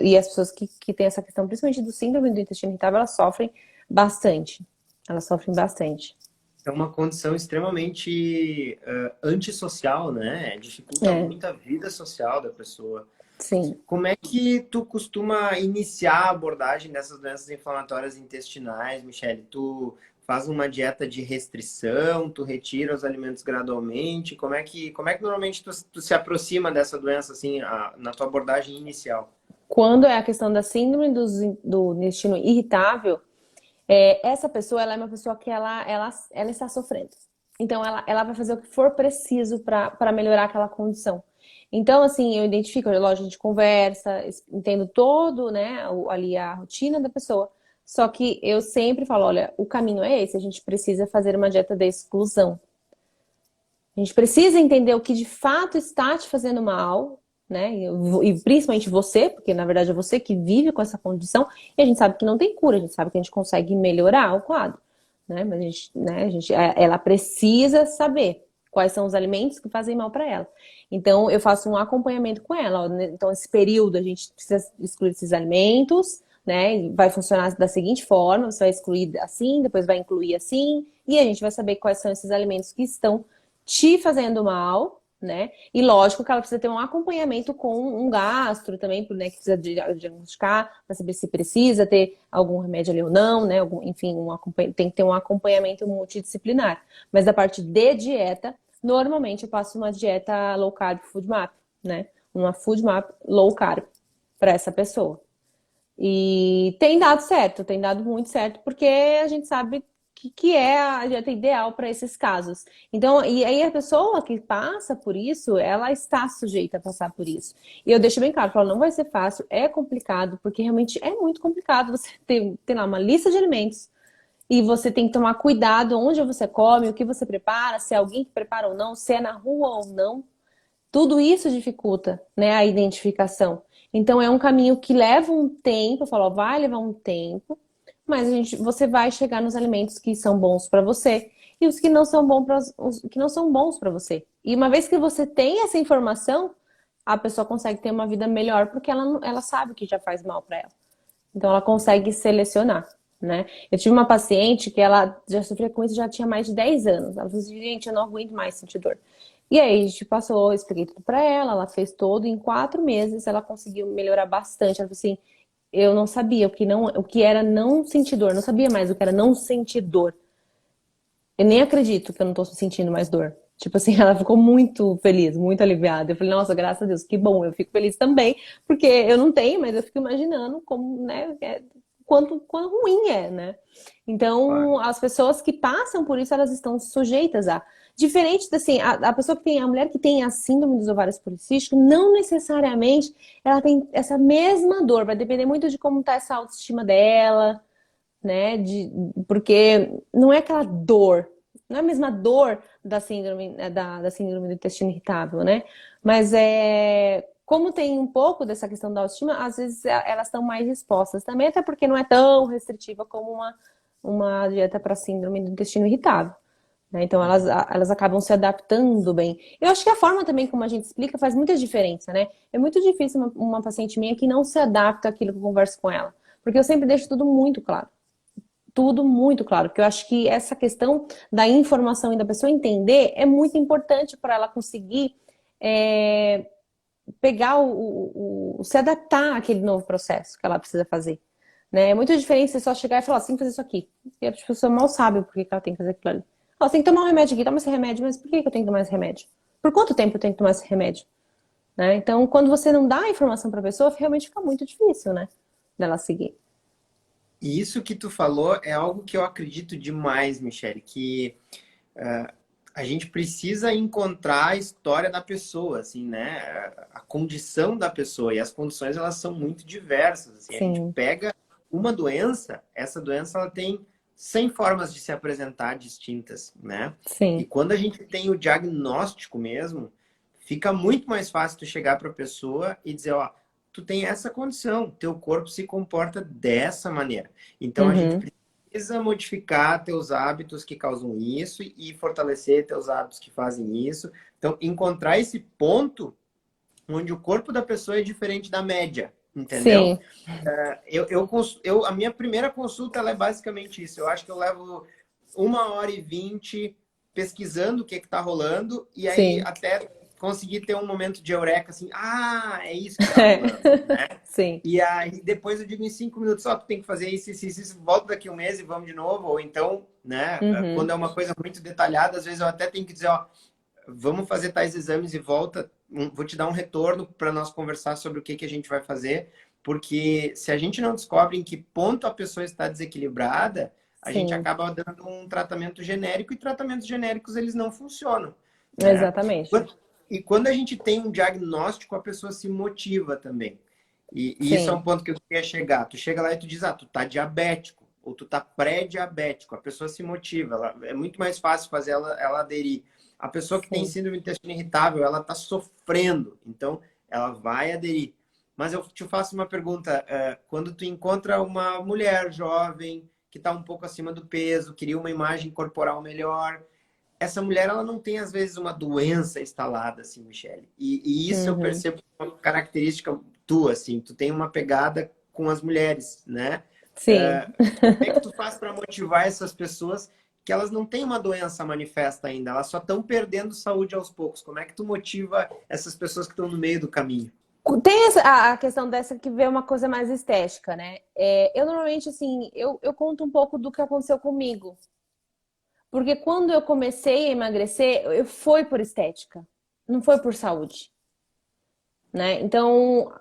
e as pessoas que têm essa questão, principalmente do síndrome do intestino irritável, elas sofrem bastante. Elas sofrem bastante. É uma condição extremamente antissocial, né? Dificulta É, muito a vida social da pessoa. sim. Como é que tu costuma iniciar a abordagem dessas doenças inflamatórias intestinais, Michele? Tu faz uma dieta de restrição, tu retira os alimentos gradualmente? Como é que normalmente tu se aproxima dessa doença assim, na tua abordagem inicial? Quando é a questão da síndrome do intestino irritável, essa pessoa ela é uma pessoa que ela está sofrendo. Então, ela vai fazer o que for preciso para melhorar aquela condição. Então, assim, eu identifico, lógico, a gente conversa, entendo todo, né, ali a rotina da pessoa. Só que eu sempre falo, olha, o caminho é esse, a gente precisa fazer uma dieta da exclusão. A gente precisa entender o que de fato está te fazendo mal, né? E principalmente você, porque na verdade é você que vive com essa condição, e a gente sabe que não tem cura, a gente sabe que a gente consegue melhorar o quadro, né? Mas ela precisa saber quais são os alimentos que fazem mal para ela. Então eu faço um acompanhamento com ela. Ó, né? Então esse período a gente precisa excluir esses alimentos, né? E vai funcionar da seguinte forma: você vai excluir assim, depois vai incluir assim, e a gente vai saber quais são esses alimentos que estão te fazendo mal, né? E lógico que ela precisa ter um acompanhamento com um gastro também, né? Que precisa diagnosticar para saber se precisa ter algum remédio ali ou não, né? Enfim, tem que ter um acompanhamento multidisciplinar. Mas da parte de dieta, normalmente eu passo uma dieta low carb food map, né? Uma food map low carb para essa pessoa. E tem dado certo, tem dado muito certo, porque a gente sabe que é a dieta ideal para esses casos. Então, e aí a pessoa que passa por isso, ela está sujeita a passar por isso. E eu deixo bem claro, falo, não vai ser fácil, é complicado, porque realmente é muito complicado você ter lá uma lista de alimentos e você tem que tomar cuidado onde você come, o que você prepara, se é alguém que prepara ou não, se é na rua ou não. Tudo isso dificulta, né, a identificação. Então é um caminho que leva um tempo, eu falo, ó, vai levar um tempo, mas você vai chegar nos alimentos que são bons para você e os que não são bons os que não são bons para você. E uma vez que você tem essa informação, a pessoa consegue ter uma vida melhor porque ela sabe o que já faz mal para ela. Então ela consegue selecionar, né? Eu tive uma paciente que ela já sofria com isso já tinha mais de 10 anos. Ela falou assim, gente, eu não aguento mais sentir dor. E aí a gente passou, eu expliquei tudo pra ela fez todo, em 4 meses ela conseguiu melhorar bastante. Ela falou assim, eu não sabia o que era não sentir dor, não sabia mais o que era não sentir dor. Eu nem acredito que eu não tô sentindo mais dor. Tipo assim, ela ficou muito feliz, muito aliviada. Eu falei, nossa, graças a Deus, que bom, eu fico feliz também, porque eu não tenho, mas eu fico imaginando como, né, quanto ruim é, né? Claro. Então, as pessoas que passam por isso, elas estão sujeitas a. Diferente assim, a pessoa que tem, a mulher que tem a síndrome dos ovários policísticos, não necessariamente ela tem essa mesma dor, vai depender muito de como tá essa autoestima dela, né? Porque não é aquela dor, não é a mesma dor da síndrome, da síndrome do intestino irritável, né? Mas como tem um pouco dessa questão da autoestima, às vezes elas estão mais expostas também, até porque não é tão restritiva como uma dieta para síndrome do intestino irritável. Né? Então elas acabam se adaptando bem. Eu acho que a forma também como a gente explica faz muita diferença, né? É muito difícil uma paciente minha que não se adapta àquilo que eu converso com ela. Porque eu sempre deixo tudo muito claro. Tudo muito claro, porque eu acho que essa questão da informação e da pessoa entender é muito importante para ela conseguir pegar se adaptar àquele novo processo que ela precisa fazer. né? É muito diferente você só chegar e falar, assim, fazer isso aqui. E a pessoa mal sabe por que que ela tem que fazer aquilo ali. Ó, você tem que tomar um remédio aqui, toma esse remédio, mas por que que eu tenho que tomar esse remédio? Por quanto tempo eu tenho que tomar esse remédio? Né? Então, quando você não dá a informação para a pessoa, realmente fica muito difícil, né? Dela seguir. E isso que tu falou é algo que eu acredito demais, Michele, que a gente precisa encontrar a história da pessoa, assim, né? A condição da pessoa. E as condições, elas são muito diversas. Assim. A gente Sim, pega uma doença, essa doença, ela tem 100 formas de se apresentar distintas, né? E sim. quando a gente tem o diagnóstico mesmo, fica muito mais fácil tu chegar para a pessoa e dizer, ó, tu tem essa condição, teu corpo se comporta dessa maneira. Então, a gente Uhum. precisa modificar teus hábitos que causam isso e fortalecer teus hábitos que fazem isso. Então, encontrar esse ponto onde o corpo da pessoa é diferente da média, entendeu? Sim, A minha primeira consulta ela é basicamente isso. Eu acho que eu levo 1h20 pesquisando o que está rolando e aí sim. até conseguir ter um momento de eureka, assim, é isso que está rolando, né? Sim. E aí depois eu digo em 5 minutos, tu tem que fazer isso, volta daqui um mês e vamos de novo. Ou então, né, quando Uhum. é uma coisa muito detalhada, às vezes eu até tenho que dizer, ó, vamos fazer tais exames e volta, vou te dar um retorno para nós conversar sobre o que que a gente vai fazer, porque se a gente não descobre em que ponto a pessoa está desequilibrada, a gente Sim, acaba dando um tratamento genérico e tratamentos genéricos eles não funcionam, né? exatamente. E quando a gente tem um diagnóstico, a pessoa se motiva também. E isso é um Sim, ponto que eu queria chegar. Tu chega lá e tu diz, tu tá diabético, ou tu tá pré-diabético. A pessoa se motiva. É muito mais fácil fazer ela aderir. A pessoa que tem sim. síndrome do intestino irritável, ela tá sofrendo. Então, ela vai aderir. Mas eu te faço uma pergunta. Quando tu encontra uma mulher jovem, que está um pouco acima do peso, queria uma imagem corporal melhor, essa mulher ela não tem às vezes uma doença instalada assim, Michele. E isso eu Uhum. percebo uma característica tua, assim, tu tem uma pegada com as mulheres, né? Sim. Como é que tu faz para motivar essas pessoas que elas não têm uma doença manifesta ainda, elas só estão perdendo saúde aos poucos? Como é que tu motiva essas pessoas que estão no meio do caminho? Tem a questão dessa que vê uma coisa mais estética, né? Eu normalmente, assim, eu conto um pouco do que aconteceu comigo. Porque quando eu comecei a emagrecer, eu foi por estética, não foi por saúde, né? Então,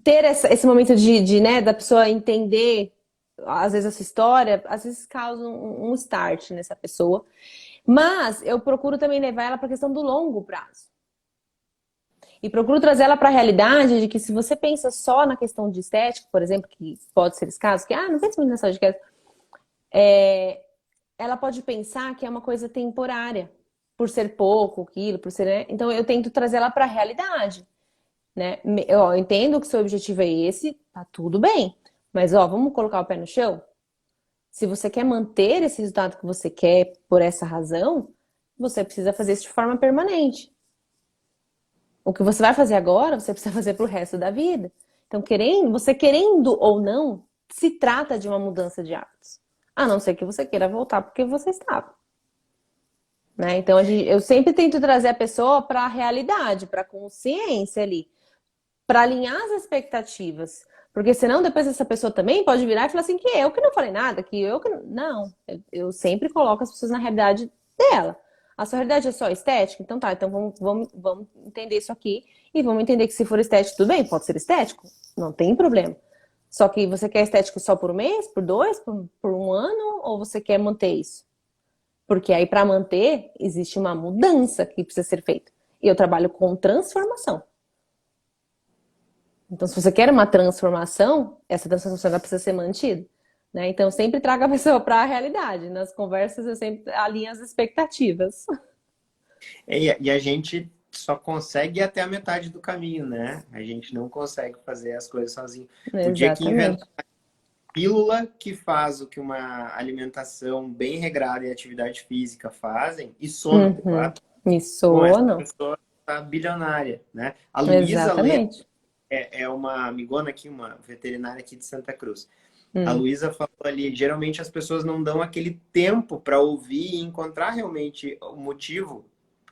ter esse momento né, da pessoa entender, às vezes, essa história, às vezes causa um start nessa pessoa. Mas eu procuro também levar ela para a questão do longo prazo. E procuro trazer ela para a realidade de que se você pensa só na questão de estética, por exemplo, que pode ser esse caso, que, não pensa muito na saúde, ela pode pensar que é uma coisa temporária, por ser pouco, quilo, por ser, né? Então eu tento trazer ela para a realidade, né? Eu entendo que seu objetivo é esse, tá tudo bem. Mas, vamos colocar o pé no chão? Se você quer manter esse resultado que você quer por essa razão, você precisa fazer isso de forma permanente. O que você vai fazer agora, você precisa fazer pro resto da vida. Então, você querendo ou não, se trata de uma mudança de hábitos. A não ser que você queira voltar porque você estava. Né? Então, eu sempre tento trazer a pessoa para a realidade, para a consciência ali, para alinhar as expectativas. Porque senão depois essa pessoa também pode virar e falar assim, que eu que não falei nada, que eu que não. Não, eu sempre coloco as pessoas na realidade dela. A sua realidade é só estética? Então tá, então vamos entender isso aqui e vamos entender que se for estético, tudo bem, pode ser estético, não tem problema. Só que você quer estético só por um mês, por dois, por um ano, ou você quer manter isso? Porque aí para manter existe uma mudança que precisa ser feita. E eu trabalho com transformação. Então, se você quer uma transformação, essa transformação ela precisa ser mantida. Né? Então, eu sempre trago a pessoa para a realidade. Nas conversas, eu sempre alinho as expectativas. E a gente só consegue ir até a metade do caminho, né? A gente não consegue fazer as coisas sozinho. O dia que Exatamente. inventar pílula que faz o que uma alimentação bem regrada e atividade física fazem, e sono Uhum. adequado, bom, Isso, essa não. pessoa está bilionária, né? A Luísa Lemos Exatamente. é uma amigona aqui, uma veterinária aqui de Santa Cruz. A Hum. Luísa falou ali, geralmente as pessoas não dão aquele tempo para ouvir e encontrar realmente o motivo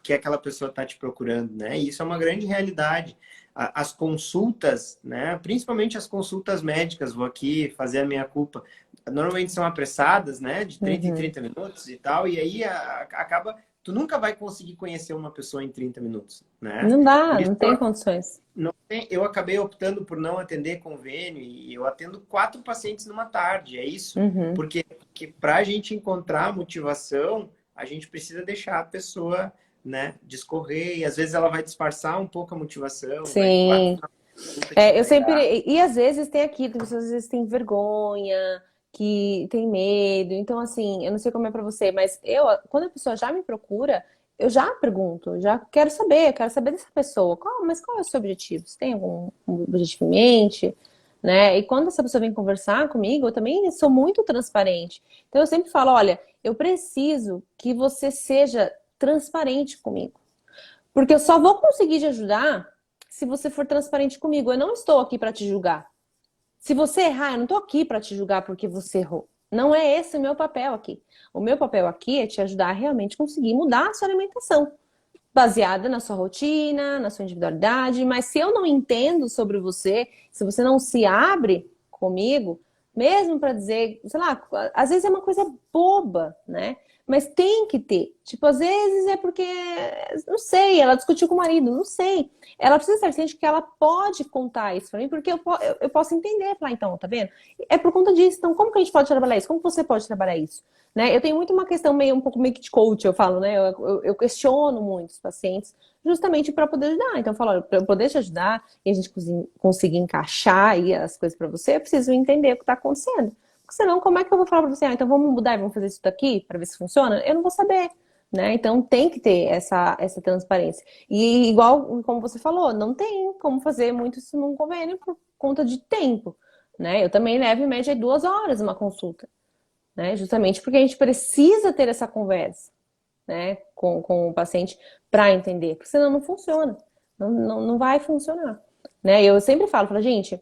que aquela pessoa está te procurando, né? E isso é uma grande realidade. as consultas, né? Principalmente as consultas médicas, vou aqui fazer a minha culpa. Normalmente são apressadas, né? De 30 em Uhum. 30 minutos e tal, e aí acaba. Tu nunca vai conseguir conhecer uma pessoa em 30 minutos, né? Não dá, Por isso não tem condições. eu acabei optando por não atender convênio e eu atendo 4 pacientes numa tarde, é isso. Uhum. Porque para a gente encontrar motivação, a gente precisa deixar a pessoa, né, discorrer e às vezes ela vai disfarçar um pouco a motivação, vai no Sim. final da consulta te Eu entregar. sempre. E às vezes tem aquilo, tem pessoas às vezes têm vergonha, que tem medo. Então, assim, eu não sei como é pra você, mas quando a pessoa já me procura, eu já pergunto, já quero saber dessa pessoa. Mas qual é o seu objetivo? Você tem algum objetivo em mente? Né? E quando essa pessoa vem conversar comigo, eu também sou muito transparente. Então, eu sempre falo: olha, eu preciso que você seja transparente comigo. Porque eu só vou conseguir te ajudar se você for transparente comigo. Eu não estou aqui para te julgar. Se você errar, eu não estou aqui para te julgar porque você errou. Não é esse o meu papel aqui. O meu papel aqui é te ajudar a realmente conseguir mudar a sua alimentação, baseada na sua rotina, na sua individualidade. Mas se eu não entendo sobre você, se você não se abre comigo, mesmo para dizer, sei lá, às vezes é uma coisa boba, né? Mas tem que ter. Tipo, às vezes é porque, não sei, ela discutiu com o marido, não sei. Ela precisa estar ciente que ela pode contar isso pra mim, porque eu posso entender. Falar, então, tá vendo? É por conta disso. Então, como que a gente pode trabalhar isso? Como você pode trabalhar isso? Né? Eu tenho muito uma questão um pouco meio que de coach, eu falo, né? Eu questiono muito os pacientes justamente para poder ajudar. Então, eu falo, para eu poder te ajudar e a gente conseguir encaixar aí as coisas para você, eu preciso entender o que está acontecendo. Porque senão, como é que eu vou falar para você? Então vamos mudar e vamos fazer isso daqui para ver se funciona? Eu não vou saber. Né? Então tem que ter essa transparência. E igual como você falou, não tem como fazer muito isso num convênio por conta de tempo. Né? Eu também levo em média 2 horas uma consulta. Né? Justamente porque a gente precisa ter essa conversa, né, com o paciente para entender, porque senão não funciona, não vai funcionar. Né? Eu sempre falo, gente,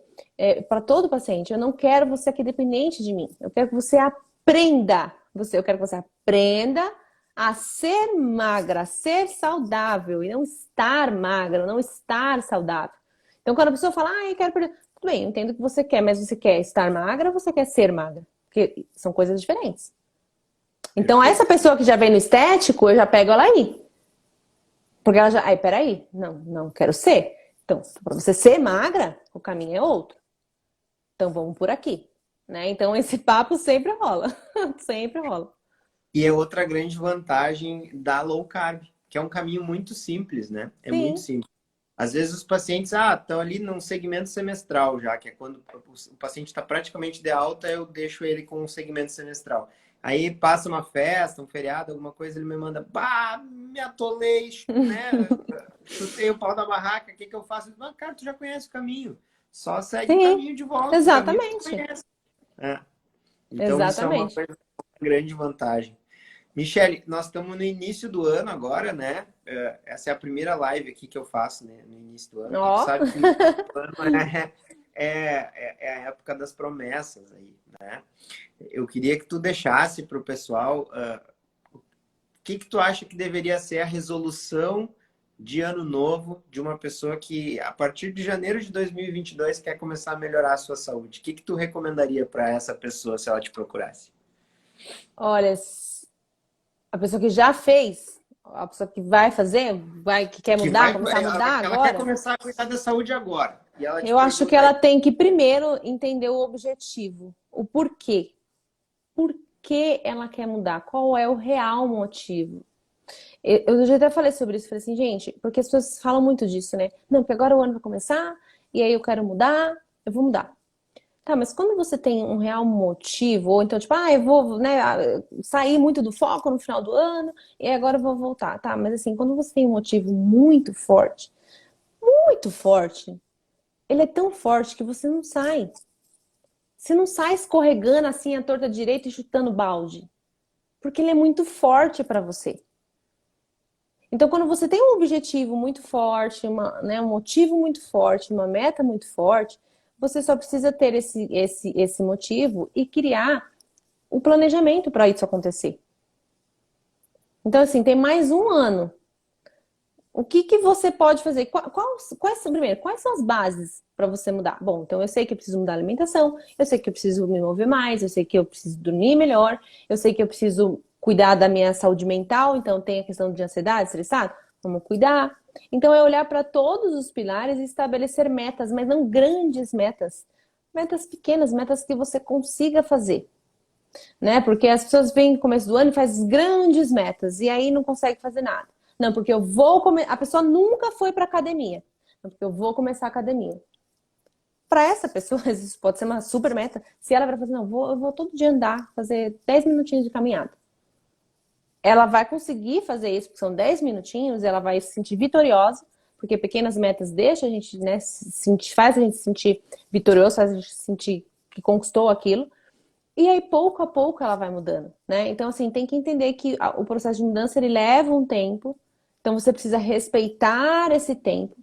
para todo paciente, eu não quero você aqui dependente de mim, eu quero que você aprenda, eu quero que você aprenda a ser magra, a ser saudável e não estar magra, não estar saudável. Então, quando a pessoa fala, eu quero perder, tudo bem, eu entendo o que você quer, mas você quer estar magra ou você quer ser magra? Porque são coisas diferentes. Então, essa Perfeito. pessoa que já vem no estético, eu já pego ela aí. Porque ela já. Aí, peraí. Não quero ser. Então, para você ser magra, o caminho é outro. Então, vamos por aqui. Né? Então, esse papo sempre rola. Sempre rola. E é outra grande vantagem da low carb, que é um caminho muito simples, né? É muito Sim. simples. Às vezes os pacientes, estão ali num segmento semestral já, que é quando o paciente está praticamente de alta, eu deixo ele com um segmento semestral. Aí passa uma festa, um feriado, alguma coisa, ele me manda, me atolei, né? Chutei o pau da barraca, o que que eu faço? Cara, tu já conhece o caminho. Só segue o Sim. caminho de volta, o caminho que tu Exatamente. conhece. É. Então isso é uma Exatamente. coisa, uma grande vantagem. Michele, nós estamos no início do ano agora, né? Essa é a primeira live aqui que eu faço, né, no início do ano. E tu Ó. sabe que o início do ano é a época das promessas aí, né? Eu queria que tu deixasse para o pessoal o que tu acha que deveria ser a resolução de ano novo de uma pessoa que, a partir de janeiro de 2022, quer começar a melhorar a sua saúde. O que tu recomendaria para essa pessoa se ela te procurasse? Olha, a pessoa que já fez, a pessoa que vai fazer, que quer Que mudar, vai, começar a mudar ela quer agora, começar a cuidar da saúde agora. E ela te eu acho que pergunta aí, ela tem que primeiro entender o objetivo, o porquê. Por que ela quer mudar? Qual é o real motivo? Eu já até falei sobre isso, falei assim, gente, porque as pessoas falam muito disso, né? Não, porque agora o ano vai começar, e aí eu quero mudar, eu vou mudar. Tá, mas quando você tem um real motivo, ou então, tipo, eu vou, né, sair muito do foco no final do ano, e agora eu vou voltar. Tá, mas assim, quando você tem um motivo muito forte, ele é tão forte que você não sai. Você não sai escorregando assim a torta direita e chutando balde. Porque ele é muito forte para você. Então, quando você tem um objetivo muito forte, um motivo muito forte, uma meta muito forte, você só precisa ter esse motivo e criar o planejamento para isso acontecer. Então, assim, tem mais um ano. O que que você pode fazer? Primeiro, quais são as bases para você mudar? Bom, então eu sei que eu preciso mudar a alimentação, eu sei que eu preciso me mover mais, eu sei que eu preciso dormir melhor, eu sei que eu preciso cuidar da minha saúde mental, então tem a questão de ansiedade, estressado, vamos cuidar. Então é olhar para todos os pilares e estabelecer metas, mas não grandes metas. Metas pequenas, metas que você consiga fazer, né? Porque as pessoas vêm no começo do ano e fazem grandes metas e aí não consegue fazer nada. Não, porque eu vou começar. A pessoa nunca foi para academia. Não, porque eu vou começar a academia. Para essa pessoa, isso pode ser uma super meta. Se ela vai fazer, não, eu vou todo dia andar, fazer 10 minutinhos de caminhada. Ela vai conseguir fazer isso, porque são 10 minutinhos, ela vai se sentir vitoriosa, porque pequenas metas deixam a gente, né, faz a gente se sentir vitorioso, faz a gente sentir que conquistou aquilo. E aí, pouco a pouco, ela vai mudando, né? Então, assim, tem que entender que o processo de mudança, ele leva um tempo. Então, você precisa respeitar esse tempo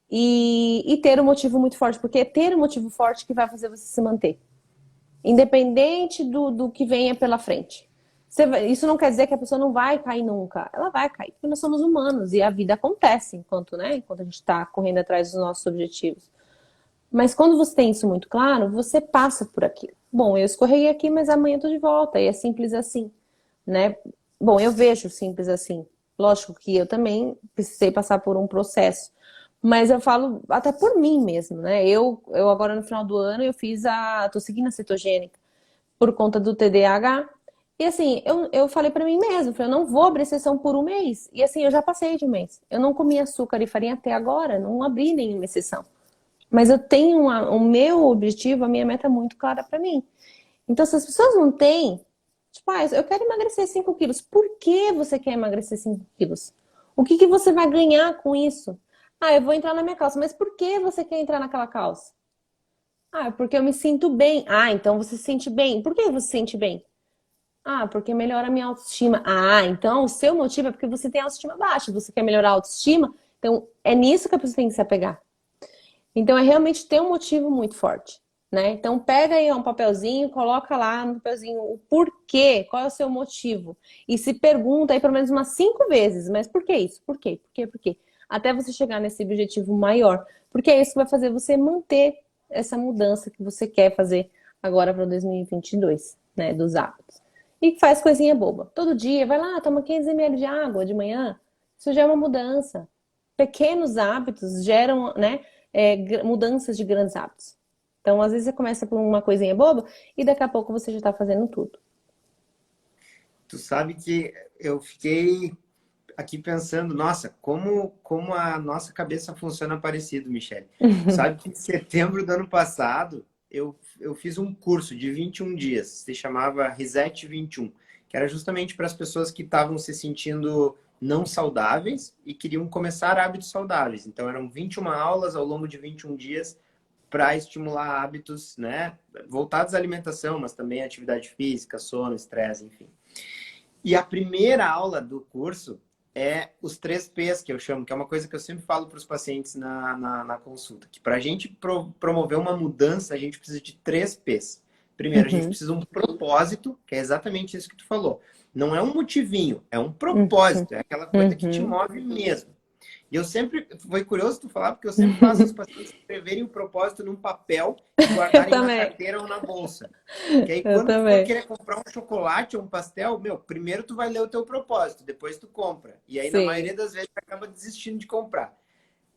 e ter um motivo muito forte, porque é ter um motivo forte que vai fazer você se manter. Independente do que venha pela frente. Isso não quer dizer que a pessoa não vai cair nunca. Ela vai cair, porque nós somos humanos e a vida acontece enquanto, né? Enquanto a gente está correndo atrás dos nossos objetivos. Mas quando você tem isso muito claro, você passa por aquilo. Bom, eu escorreguei aqui, mas amanhã eu tô de volta. E é simples assim, né? Bom, eu vejo simples assim. Lógico que eu também precisei passar por um processo. Mas eu falo até por mim mesmo, né? Eu agora no final do ano eu tô seguindo a cetogênica por conta do TDAH. E assim, eu falei pra mim mesmo, eu não vou abrir exceção por um mês. E assim, eu já passei de um mês. Eu não comi açúcar e farinha até agora, não abri nenhuma exceção. Mas eu tenho o meu objetivo, a minha meta é muito clara para mim. Então, se as pessoas não têm, tipo, eu quero emagrecer 5 quilos. Por que você quer emagrecer 5 quilos? O que que você vai ganhar com isso? Ah, eu vou entrar na minha calça. Mas por que você quer entrar naquela calça? Ah, porque eu me sinto bem. Ah, então você se sente bem. Por que você se sente bem? Ah, porque melhora a minha autoestima. Ah, então o seu motivo é porque você tem autoestima baixa. Você quer melhorar a autoestima? Então, é nisso que a pessoa tem que se apegar. Então é realmente ter um motivo muito forte, né? Então pega aí um papelzinho, coloca lá no papelzinho o porquê, qual é o seu motivo. E se pergunta aí pelo menos umas 5 vezes, mas por que isso? Por quê? Por quê? Por quê? Até você chegar nesse objetivo maior. Porque é isso que vai fazer você manter essa mudança que você quer fazer agora para 2022, né? Dos hábitos. E faz coisinha boba. Todo dia, vai lá, toma 15 ml de água de manhã. Isso já é uma mudança. Pequenos hábitos geram, né? Mudanças de grandes hábitos. Então, às vezes você começa por uma coisinha boba e daqui a pouco você já está fazendo tudo. Tu sabe que eu fiquei aqui pensando, nossa, como a nossa cabeça funciona parecido, Michele. Sabe que em setembro do ano passado eu fiz um curso de 21 dias, se chamava Reset 21, que era justamente para as pessoas que estavam se sentindo não saudáveis e queriam começar hábitos saudáveis. Então eram 21 aulas ao longo de 21 dias para estimular hábitos, né, voltados à alimentação, mas também à atividade física, sono, estresse, enfim. E a primeira aula do curso é os 3 P's, que eu chamo, que é uma coisa que eu sempre falo para os pacientes na consulta, que para a gente promover uma mudança, a gente precisa de 3 P's. Primeiro, a gente precisa de um propósito, que é exatamente isso que tu falou. Não é um motivinho, é um propósito, é aquela coisa que te move mesmo. E eu sempre, foi curioso tu falar, porque eu sempre faço os pacientes escreverem o propósito num papel e guardarem na carteira ou na bolsa. Que aí quando tu for querer comprar um chocolate ou um pastel, primeiro tu vai ler o teu propósito, depois tu compra. E aí, na maioria das vezes, tu acaba desistindo de comprar.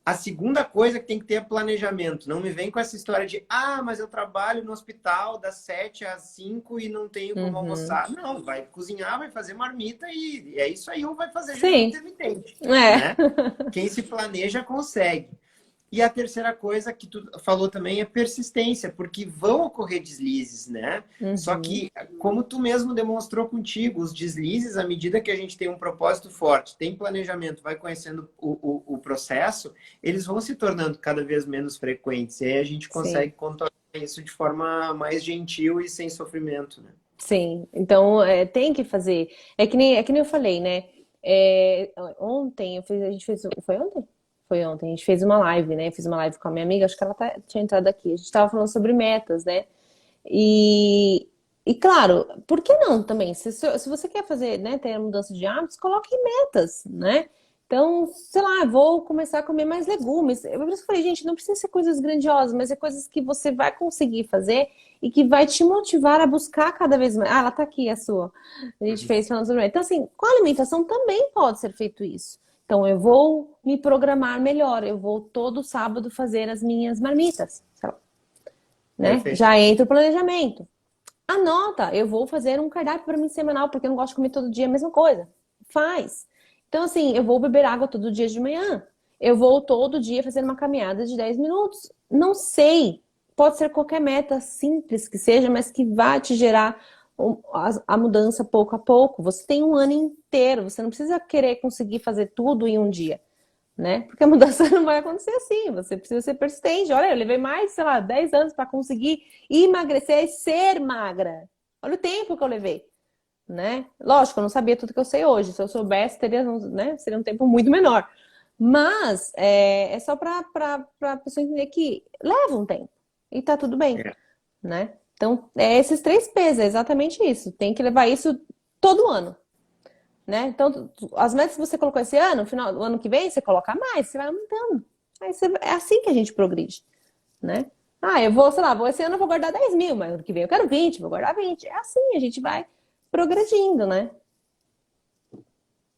A segunda coisa que tem que ter é planejamento. Não me vem com essa história de, mas eu trabalho no hospital das 7 às 5 e não tenho como almoçar. Não, vai cozinhar, vai fazer marmita e é isso aí, ou vai fazer jejum intermitente. Né? Quem se planeja consegue. E a terceira coisa que tu falou também é persistência, porque vão ocorrer deslizes, né? Só que, como tu mesmo demonstrou contigo, os deslizes, à medida que a gente tem um propósito forte, tem planejamento, vai conhecendo o processo, eles vão se tornando cada vez menos frequentes. E aí a gente consegue contornar isso de forma mais gentil e sem sofrimento, né? Sim, então tem que fazer. É que nem eu falei, né? Ontem, a gente fez. Foi ontem? Foi ontem, a gente fez uma live, né? Fiz uma live com a minha amiga, acho que ela tinha entrado aqui. A gente tava falando sobre metas, né? E claro, por que não também? Se você quer fazer, né, ter a mudança de hábitos, coloque metas, né? Então, sei lá, vou começar a comer mais legumes. Por isso que eu falei, gente, não precisa ser coisas grandiosas, mas é coisas que você vai conseguir fazer e que vai te motivar a buscar cada vez mais. Ah, ela tá aqui, a sua. A gente Uhum. fez falando sobre. Então, assim, com a alimentação também pode ser feito isso. Então, eu vou me programar melhor. Eu vou todo sábado fazer as minhas marmitas, sei lá, né? Perfeito. Já entra o planejamento. Anota, eu vou fazer um cardápio para mim semanal, porque eu não gosto de comer todo dia a mesma coisa. Faz. Então, assim, eu vou beber água todo dia de manhã. Eu vou todo dia fazer uma caminhada de 10 minutos. Não sei. Pode ser qualquer meta simples que seja, mas que vá te gerar a mudança pouco a pouco. Você tem um ano inteiro. Você não precisa querer conseguir fazer tudo em um dia, né? Porque a mudança não vai acontecer assim. Você precisa ser persistente. Olha, eu levei mais, sei lá, 10 anos para conseguir emagrecer e ser magra. Olha o tempo que eu levei, né? Lógico, eu não sabia tudo que eu sei hoje. Se eu soubesse, teria, né, seria um tempo muito menor. Mas é só para a pessoa entender que leva um tempo e tá tudo bem, É. né? Então, é esses três P's, é exatamente isso. Tem que levar isso todo ano, né? Então, as metas que você colocou esse ano, no final do ano que vem, você coloca mais, você vai aumentando. É assim que a gente progride, né? Ah, eu vou, sei lá, esse ano eu vou guardar 10 mil, mas ano que vem eu quero 20, vou guardar 20. É assim, a gente vai progredindo, né?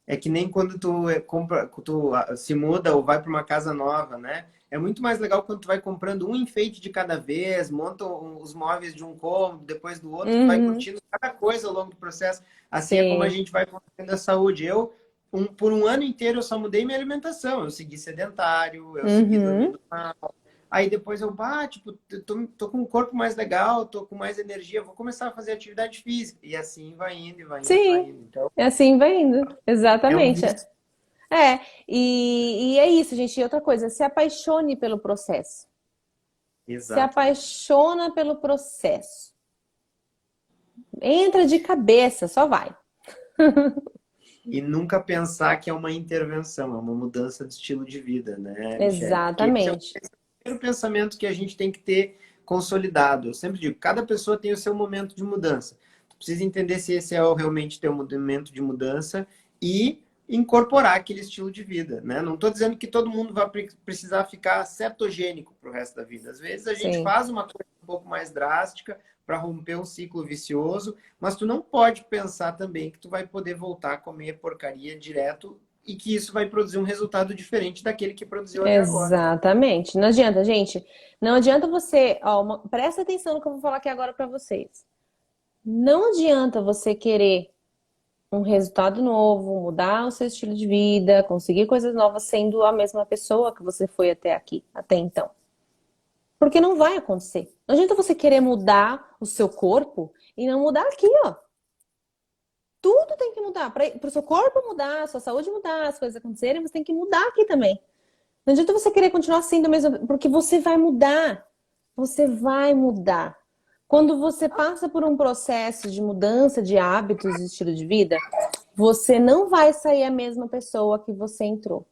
É que nem quando tu compra, tu se muda ou vai para uma casa nova, né? É muito mais legal quando tu vai comprando um enfeite de cada vez, monta os móveis de um cômodo, depois do outro, tu vai Uhum, curtindo cada coisa ao longo do processo. Assim é como a sim. gente vai construindo a saúde. Por um ano inteiro, eu só mudei minha alimentação. Eu segui sedentário, eu segui Uhum. dormindo mal. Aí depois tipo, tô com um corpo mais legal, tô com mais energia, vou começar a fazer atividade física. E assim vai indo, e vai indo, e vai Sim, indo. Então, é assim vai indo. é um Exatamente. vício. É, e é isso, gente. E outra coisa, se apaixone pelo processo. Se Exato. apaixona pelo processo. Entra de cabeça, só vai. E nunca pensar que é uma intervenção, é uma mudança de estilo de vida, né, Michele? Porque esse é o Exatamente. primeiro pensamento que a gente tem que ter consolidado. Eu sempre digo, cada pessoa tem o seu momento de mudança. Tu precisa entender se esse é realmente teu momento de mudança e incorporar aquele estilo de vida, né? Não estou dizendo que todo mundo vai precisar ficar cetogênico para o resto da vida. Às vezes a gente Sim. faz uma coisa um pouco mais drástica para romper um ciclo vicioso, mas tu não pode pensar também que tu vai poder voltar a comer porcaria direto e que isso vai produzir um resultado diferente daquele que produziu até agora. Exatamente. Não adianta, gente. Não adianta você. Ó, presta atenção no que eu vou falar aqui agora pra vocês. Não adianta você querer um resultado novo, mudar o seu estilo de vida, conseguir coisas novas sendo a mesma pessoa que você foi até aqui, até então. Porque não vai acontecer. Não adianta você querer mudar o seu corpo e não mudar aqui, ó. Tudo tem que mudar. Para o seu corpo mudar, a sua saúde mudar, as coisas acontecerem, você tem que mudar aqui também. Não adianta você querer continuar sendo mesmo, porque você vai mudar. Você vai mudar. Quando você passa por um processo de mudança de hábitos e estilo de vida, você não vai sair a mesma pessoa que você entrou.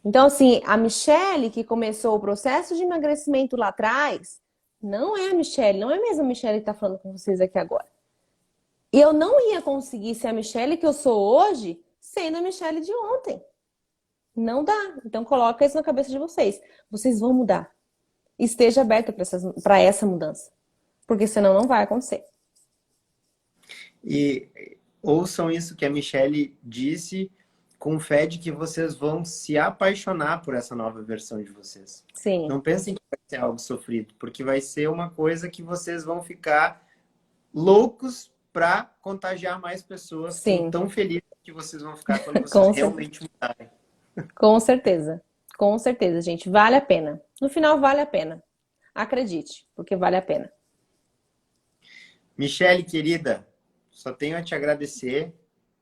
Então, assim, a Michelle que começou o processo de emagrecimento lá atrás, não é a Michelle, não é a mesma Michelle que está falando com vocês aqui agora. E eu não ia conseguir ser a Michelle que eu sou hoje sendo a Michelle de ontem. Não dá. Então coloca isso na cabeça de vocês. Vocês vão mudar. Esteja aberto para essa mudança. Porque senão não vai acontecer. E ouçam isso que a Michelle disse, com fé de que vocês vão se apaixonar por essa nova versão de vocês. Sim, Não pensem que vai ser algo sofrido, porque vai ser uma coisa que vocês vão ficar loucos para contagiar mais pessoas com sim, tão felizes que vocês vão ficar quando vocês com, cer realmente mudarem. com certeza. Com certeza, gente. Vale a pena. No final, vale a pena. Acredite, porque vale a pena. Michele, querida, só tenho a te agradecer,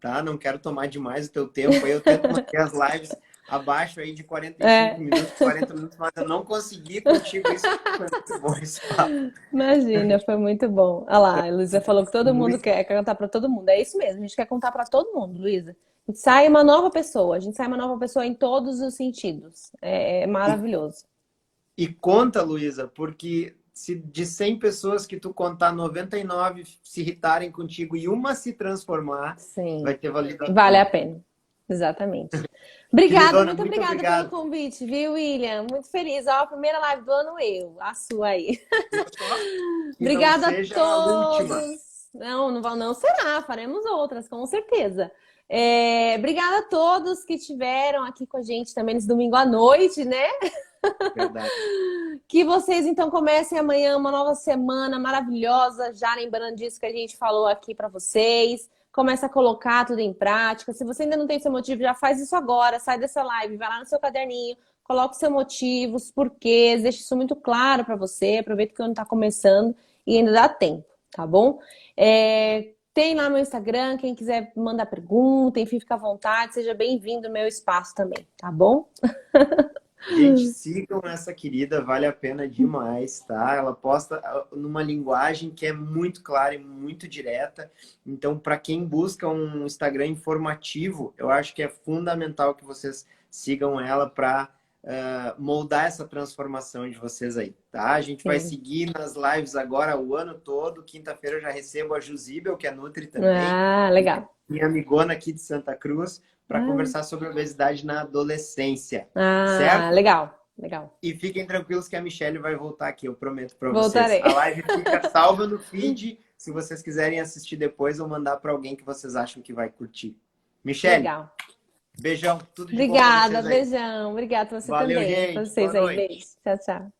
tá? Não quero tomar demais o teu tempo. Aí eu tento manter as lives abaixo aí de 45 É, minutos, 40 minutos, mas eu não consegui contigo. Isso foi muito bom esse papo. imagina, foi muito bom. Olha lá, a Luísa falou que todo mundo Muito. quer contar para todo mundo. É isso mesmo, a gente quer contar para todo mundo, Luísa. A gente sai uma nova pessoa, a gente sai uma nova pessoa em todos os sentidos. É E, maravilhoso. e conta, Luísa, porque se de 100 pessoas que tu contar, 99 se irritarem contigo e uma se transformar, Sim, vai ter valido a vale a pena. pena. Exatamente. Obrigada, Queridona, muito muito obrigada pelo obrigado. convite, viu, William? Muito feliz. Ó, a primeira live do ano a sua aí. Viu só? Que não Obrigada a seja a última. todos. Não, não será, faremos outras, com certeza. Obrigada a todos que estiveram aqui com a gente também nesse domingo à noite, né? Verdade. Que vocês então comecem amanhã uma nova semana maravilhosa, já lembrando disso que a gente falou aqui para vocês. Começa a colocar tudo em prática. Se você ainda não tem seu motivo, já faz isso agora. Sai dessa live, vai lá no seu caderninho, coloca o seu motivo, os porquês, deixa isso muito claro para você. Aproveita que o ano está começando e ainda dá tempo, tá bom? Tem lá meu Instagram, quem quiser mandar pergunta, enfim, fica à vontade. Seja bem-vindo no meu espaço também, tá bom? Gente, sigam essa querida, vale a pena demais, tá? Ela posta numa linguagem que é muito clara e muito direta. Então, para quem busca um Instagram informativo, eu acho que é fundamental que vocês sigam ela para moldar essa transformação de vocês aí, tá? A gente vai Sim. seguir nas lives agora o ano todo. Quinta-feira eu já recebo a Jusíbel, que é Nutri também. Ah, legal. Minha amigona aqui de Santa Cruz, para conversar sobre obesidade na adolescência, Ah, certo? legal, legal. E fiquem tranquilos que a Michelle vai voltar aqui, eu prometo para vocês. Voltarei. A live fica salva no feed, se vocês quiserem assistir depois ou mandar para alguém que vocês acham que vai curtir. Michelle, Legal. beijão, tudo de bom para Obrigada, vocês aí. beijão. Obrigada pra você Valeu, também. Pra gente. vocês Boa aí. noite. Beijo. Tchau, tchau.